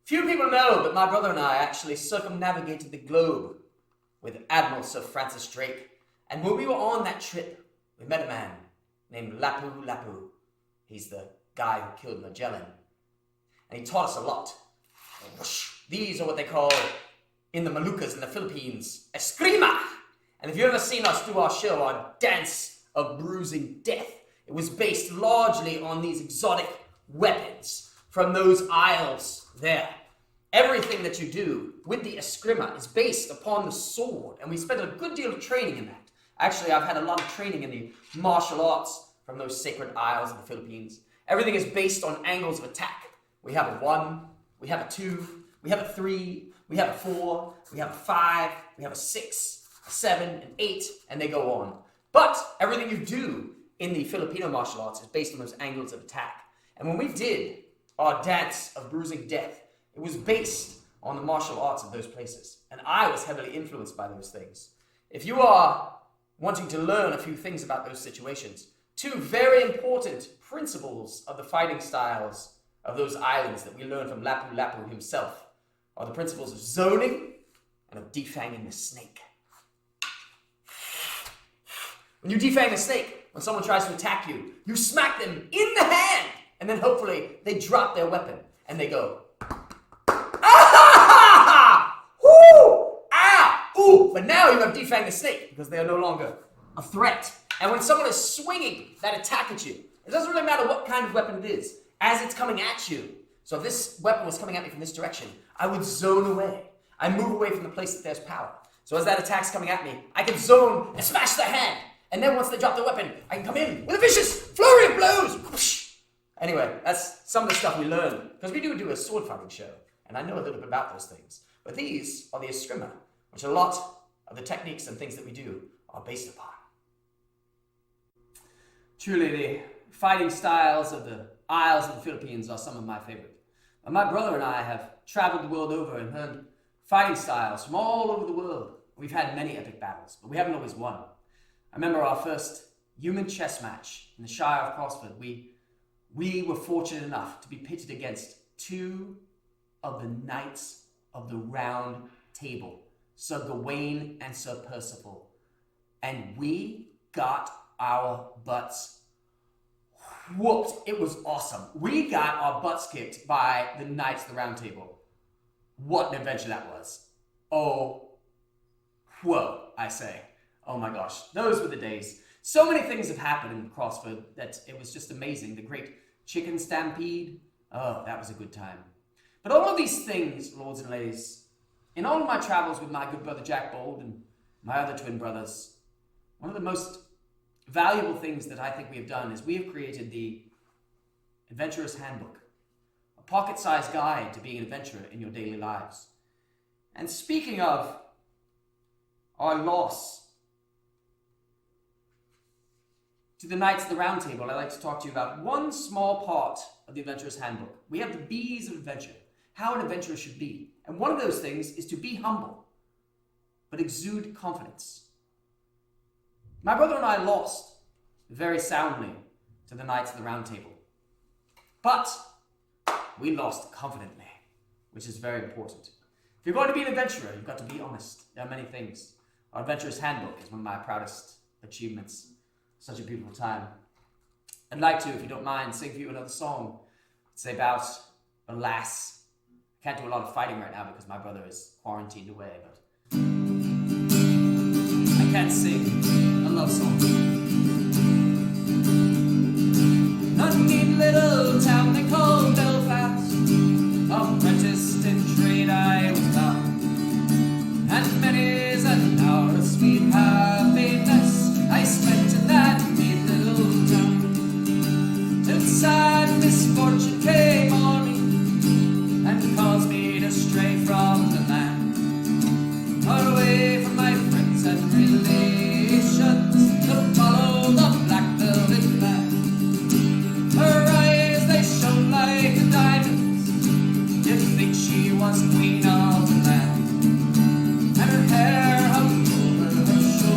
Few people know, but my brother and I actually circumnavigated the globe with Admiral Sir Francis Drake. And when we were on that trip, we met a man named Lapu Lapu. He's the guy who killed Magellan. And he taught us a lot. These are what they call, in the Moluccas in the Philippines, eskrima. And if you've ever seen us do our show, our dance of bruising death, it was based largely on these exotic weapons from those isles there. Everything that you do with the eskrima is based upon the sword, and we spent a good deal of training in that. Actually, I've had a lot of training in the martial arts from those sacred isles of the Philippines. Everything is based on angles of attack. We have a 1, we have a 2, we have a 3, we have a 4, we have a 5, we have a 6, a 7, an 8, and they go on. But everything you do in the Filipino martial arts is based on those angles of attack. And when we did our dance of bruising death, it was based on the martial arts of those places. And I was heavily influenced by those things. If you are wanting to learn a few things about those situations, 2 very important principles of the fighting styles of those islands that we learned from Lapu-Lapu himself are the principles of zoning and of defanging the snake. When you defang the snake, when someone tries to attack you, you smack them in the hand, and then hopefully they drop their weapon and they go, ah! Whoo! Ah! Ooh! But now you have defanged the snake because they are no longer a threat. And when someone is swinging that attack at you, it doesn't really matter what kind of weapon it is, as it's coming at you. So if this weapon was coming at me from this direction, I would zone away. I move away from the place that there's power. So as that attack's coming at me, I can zone and smash their hand. And then once they drop their weapon, I can come in with a vicious flurry of blows. Anyway, that's some of the stuff we learn, because we do a sword fighting show, and I know a little bit about those things. But these are the eskrima, which a lot of the techniques and things that we do are based upon. Truly, the fighting styles of the Isles of the Philippines are some of my favorite. And my brother and I have traveled the world over and learned fighting styles from all over the world. We've had many epic battles, but we haven't always won. I remember our first human chess match in the Shire of Crossford. We were fortunate enough to be pitted against 2 of the Knights of the Round Table, Sir Gawain and Sir Percival. And we got our butts whooped. It was awesome. We got our butts kicked by the Knights of the Round Table. What an adventure that was. Oh, whoa, I say. Oh my gosh, those were the days. So many things have happened in Crossford that it was just amazing. The great chicken stampede. Oh, that was a good time. But all of these things, lords and ladies, in all of my travels with my good brother Jack Bold and my other twin brothers, one of the most valuable things that I think we have done is we have created the Adventurer's Handbook, a pocket-sized guide to being an adventurer in your daily lives. And speaking of our loss to the Knights of the Round Table, I'd like to talk to you about one small part of the Adventurer's Handbook. We have the B's of adventure, how an adventurer should be. And one of those things is to be humble, but exude confidence. My brother and I lost very soundly to the Knights of the Round Table. But we lost confidently, which is very important. If you're going to be an adventurer, you've got to be honest. There are many things. Our Adventurer's Handbook is one of my proudest achievements. Such a beautiful time. I'd like to, if you don't mind, sing for you another song. It's about a lass. I can't do a lot of fighting right now because my brother is quarantined away, but I can sing a love song. A neat little town they call Belfast, apprenticed in trade I was found, and many's an hour of sweet happiness I spent in that neat little town, till sad misfortune came on me and caused me to stray from the land, far away from my friends and relations, to follow the black velvet band. Her eyes, they shone like diamonds, you'd think she was queen of the land, and her hair hung over her shoulders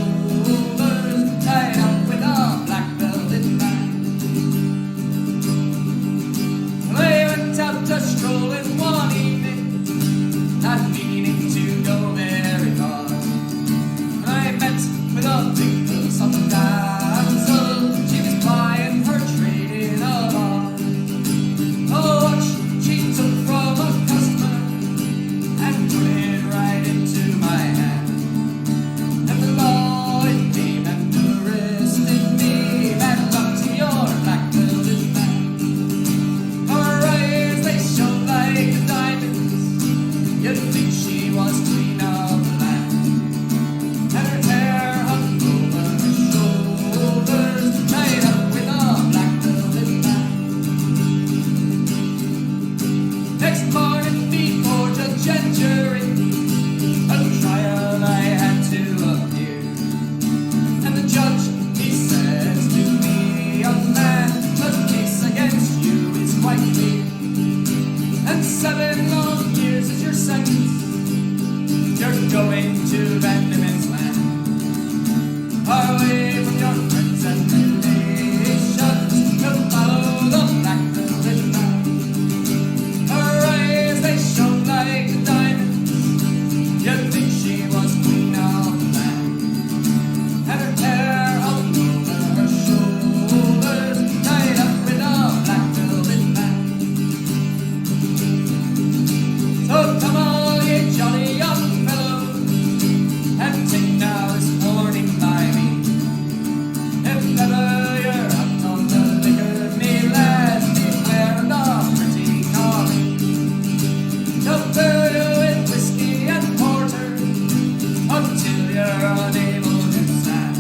until you're unable to stand.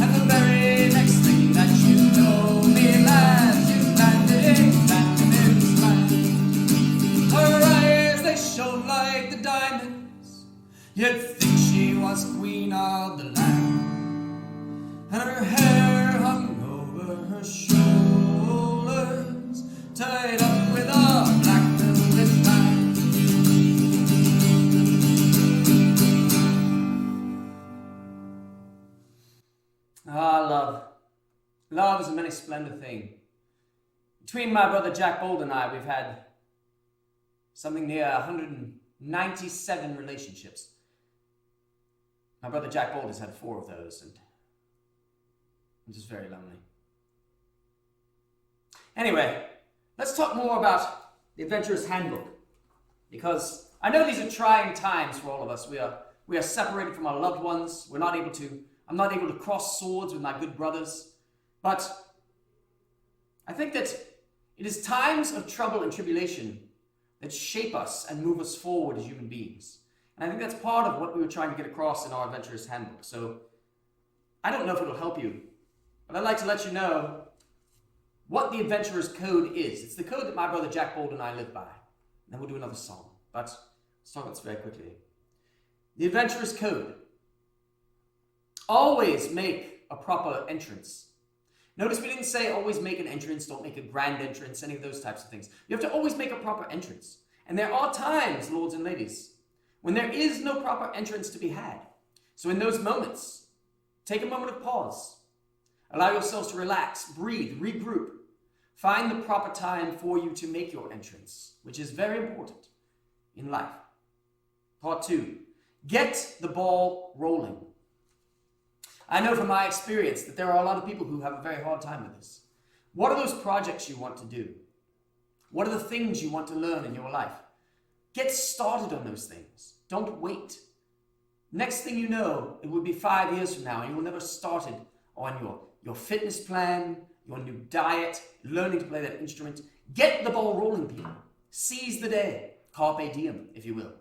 And the very next thing that you know, me lads, you landed in his land. Her eyes, they shone like the diamonds, you'd think she was queen of the land. And her hair hung over her shoulders, tied up with a black velvet band. Ah, love. Love is a many splendid thing. Between my brother Jack Bold and I, we've had something near 197 relationships. My brother Jack Bold has had 4 of those, and I'm just very lonely. Anyway, let's talk more about the Adventurer's Handbook, because I know these are trying times for all of us. We are separated from our loved ones. I'm not able to cross swords with my good brothers. But I think that it is times of trouble and tribulation that shape us and move us forward as human beings. And I think that's part of what we were trying to get across in our Adventurer's Handbook. So I don't know if it'll help you, but I'd like to let you know what the Adventurer's Code is. It's the code that my brother Jack Bold and I live by. And then we'll do another song. But let's talk about this very quickly. The Adventurer's Code. Always make a proper entrance. Notice we didn't say always make an entrance, don't make a grand entrance, any of those types of things. You have to always make a proper entrance. And there are times, lords and ladies, when there is no proper entrance to be had. So in those moments, take a moment of pause. Allow yourselves to relax, breathe, regroup. Find the proper time for you to make your entrance, which is very important in life. Part 2, get the ball rolling. I know from my experience that there are a lot of people who have a very hard time with this. What are those projects you want to do? What are the things you want to learn in your life? Get started on those things. Don't wait. Next thing you know, it will be 5 years from now and you will never started on your fitness plan, your new diet, learning to play that instrument. Get the ball rolling, people. Seize the day. Carpe diem, if you will.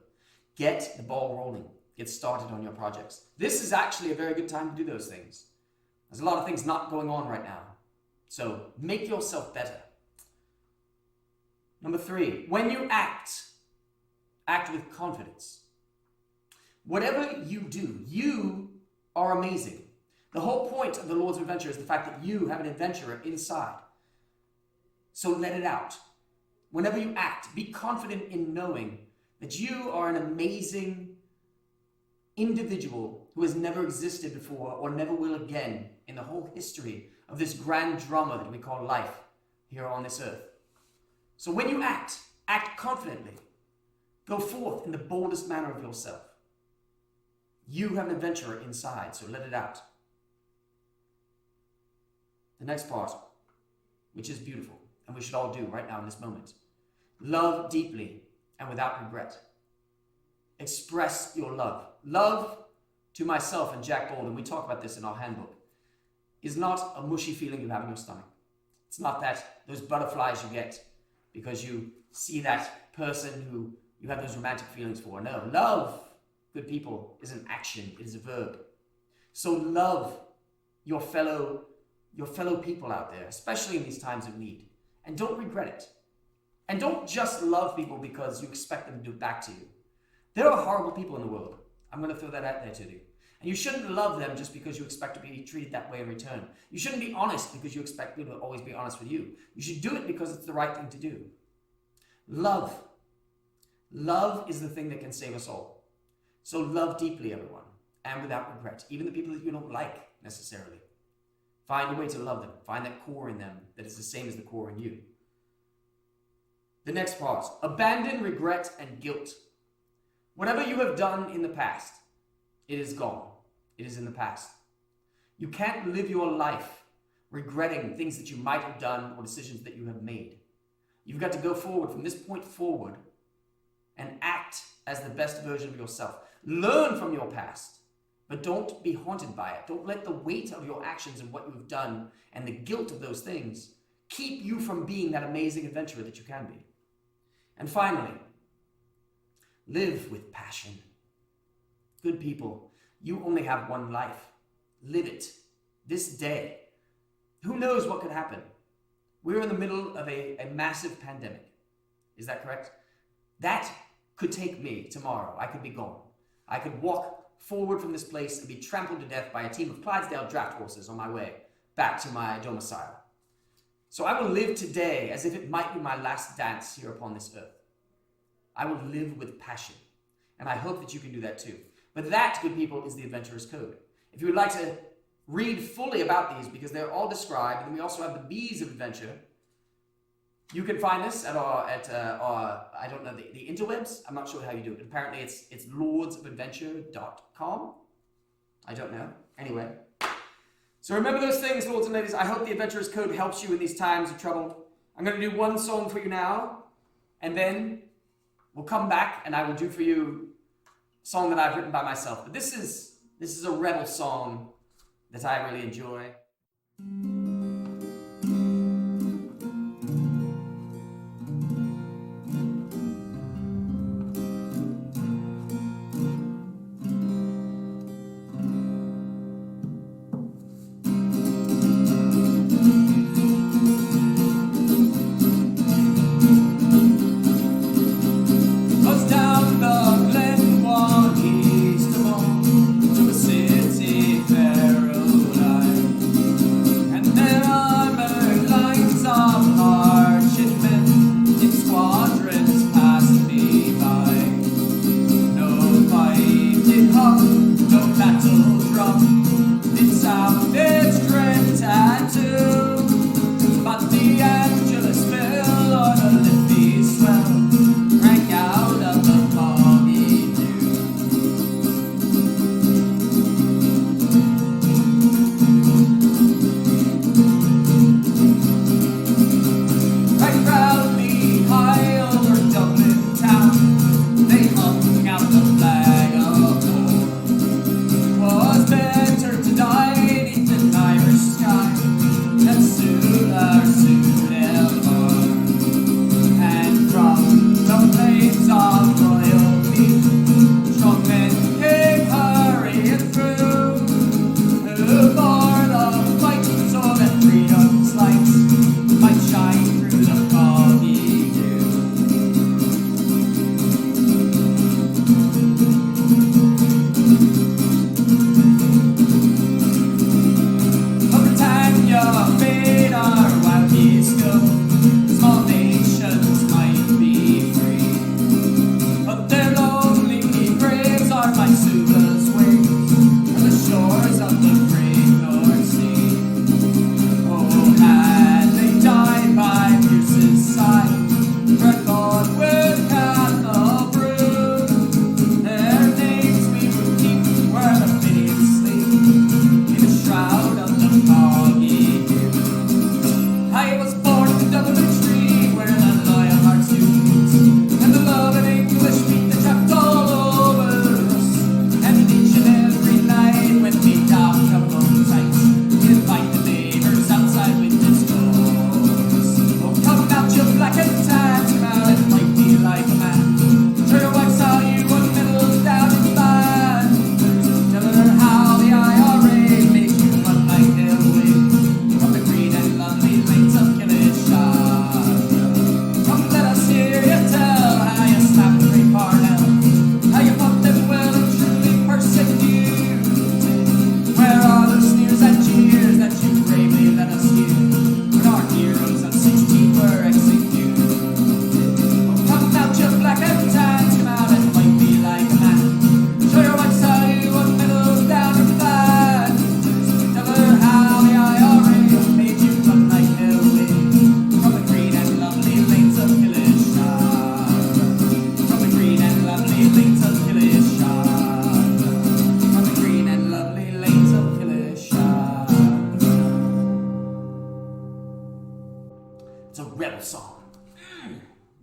Get the ball rolling. Get started on your projects. This is actually a very good time to do those things. There's a lot of things not going on right now. So make yourself better. Number 3, when you act with confidence. Whatever you do, you are amazing. The whole point of the Lords of Adventure is the fact that you have an adventurer inside. So let it out. Whenever you act, be confident in knowing that you are an amazing individual who has never existed before or never will again in the whole history of this grand drama that we call life here on this earth. So when you act confidently. Go forth in the boldest manner of yourself. You have an adventurer inside, so let it out. The next part, which is beautiful, and we should all do right now in this moment. Love deeply and without regret. Express your love. Love to myself and Jack Bold, and we talk about this in our handbook, is not a mushy feeling you have in your stomach. It's not that those butterflies you get because you see that person who you have those romantic feelings for. No, love, good people, is an action. It is a verb. So love your fellow people out there, especially in these times of need. And don't regret it. And don't just love people because you expect them to do it back to you. There are horrible people in the world. I'm going to throw that out there to you. And you shouldn't love them just because you expect to be treated that way in return. You shouldn't be honest because you expect people to always be honest with you. You should do it because it's the right thing to do. Love. Love is the thing that can save us all. So love deeply, everyone, and without regret. Even the people that you don't like necessarily. Find a way to love them. Find that core in them that is the same as the core in you. The next part. Abandon regret and guilt. Whatever you have done in the past, it is gone. It is in the past. You can't live your life regretting things that you might have done or decisions that you have made. You've got to go forward from this point forward and act as the best version of yourself. Learn from your past, but don't be haunted by it. Don't let the weight of your actions and what you've done and the guilt of those things keep you from being that amazing adventurer that you can be. And finally, live with passion. Good people, you only have one life. Live it. This day. Who knows what could happen? We're in the middle of a massive pandemic. Is that correct? That could take me tomorrow. I could be gone. I could walk forward from this place and be trampled to death by a team of Clydesdale draft horses on my way back to my domicile. So I will live today as if it might be my last dance here upon this earth. I will live with passion, and I hope that you can do that too. But that, good people, is the Adventurer's Code. If you would like to read fully about these, because they're all described, and then we also have the Bees of Adventure, you can find this at our I don't know, the interwebs. I'm not sure how you do it. Apparently it's lordsofadventure.com. I don't know. Anyway. So remember those things, lords and ladies. I hope the Adventurer's Code helps you in these times of trouble. I'm going to do one song for you now, and then we'll come back and I will do for you a song that I've written by myself. But this is a rebel song that I really enjoy.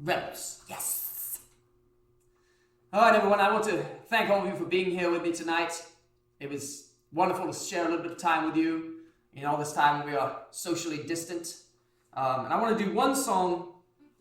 Rebels, yes. All right, everyone, I want to thank all of you for being here with me tonight. It was wonderful to share a little bit of time with you in all this time we are socially distant. And I want to do one song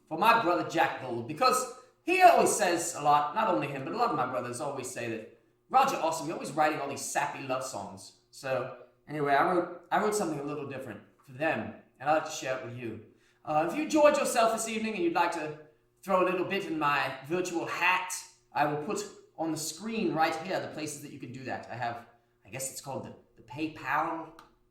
for my brother Jack Gold, because he always says a lot, not only him, but a lot of my brothers always say that Roger, awesome. You're always writing all these sappy love songs. So anyway, I wrote something a little different for them, and I'd like to share it with you. If you enjoyed yourself this evening and you'd like to throw a little bit in my virtual hat, I will put on the screen right here the places that you can do that. I guess it's called the PayPal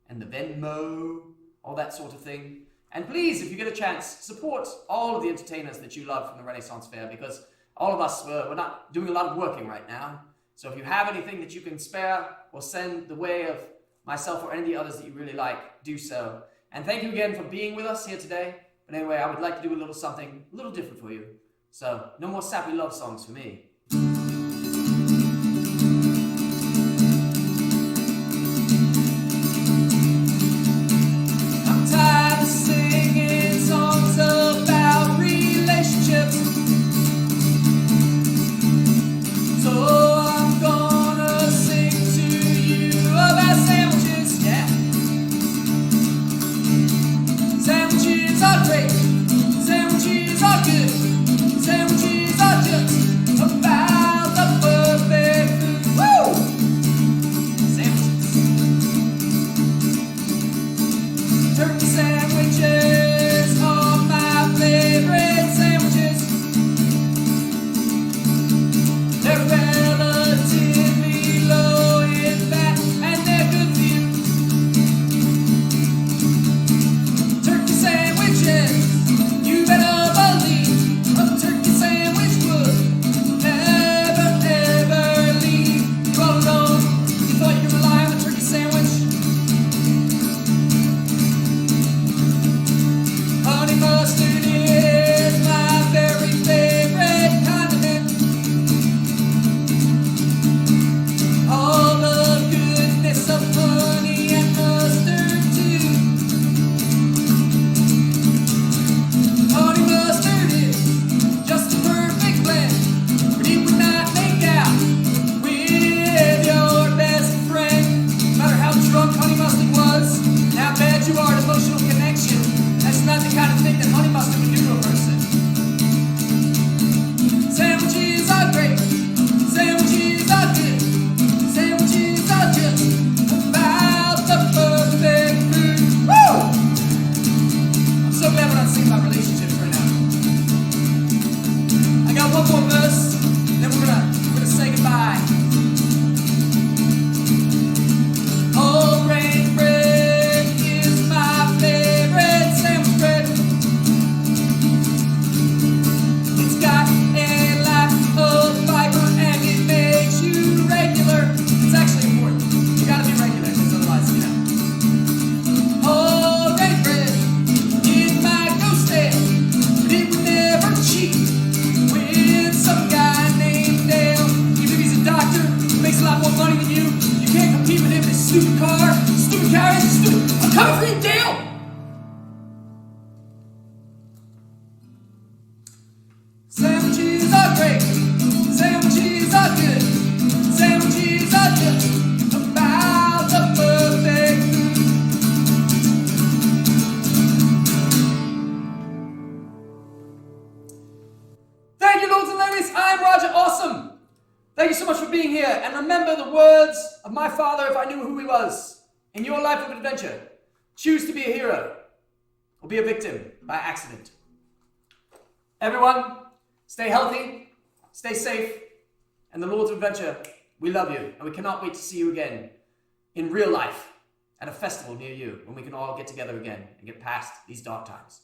and the Venmo, all that sort of thing. And please, if you get a chance, support all of the entertainers that you love from the Renaissance Fair, because all of us, we're not doing a lot of working right now. So if you have anything that you can spare or send the way of myself or any of the others that you really like, do so. And thank you again for being with us here today. But anyway, I would like to do a little something a little different for you. So no more sappy love songs for me. I'm tired of singing songs about relationships. So I'm gonna sing to you about sandwiches, yeah. Sandwiches are great, sandwiches are good, sandwiches are just about the perfect food. Woo! Sandwiches. Turkey sandwiches are my favorite sandwiches. They're relatively low in fat and they're good for you. Turkey sandwiches, you better believe a turkey sandwich would never ever leave you all alone. You thought you could rely on a turkey sandwich? Honey mustard is my very favorite condiment. All the goodness of honey and mustard too. Honey mustard is just a perfect blend, but it would not make out with your best friend. No matter how drunk honey mustard was, and how bad you are at emotional connection, that's not the kind of thing that honey mustard would do to a person. Sandwiches are great, sandwiches are good, sandwiches are just about the perfect food. Woo! I'm so glad we're not singing about relationships right now. I got one more verse, then we're gonna say goodbye. Whole grain bread is my favorite sandwich bread. It's got a lot of fiber and it makes you regular. It's actually important. You gotta be regular, because otherwise, you know. Whole grain bread, it might go stale, but it would never cheat with some guy named Dale. Even if he's a doctor who makes a lot more money than you can't compete with him in his stupid car, stupid carriage, stupid. I'm coming for you, Dale! Sandwiches are great, sandwiches are good, sandwiches are just about the perfect food. Thank you, lords and ladies. I'm Roger Awesome. Thank you so much for being here. And remember the words of my father if I knew who he was. In your life of adventure, choose to be a hero or be a victim by accident. Everyone, stay healthy, stay safe, and the Lords of Adventure, we love you, and we cannot wait to see you again in real life at a festival near you when we can all get together again and get past these dark times.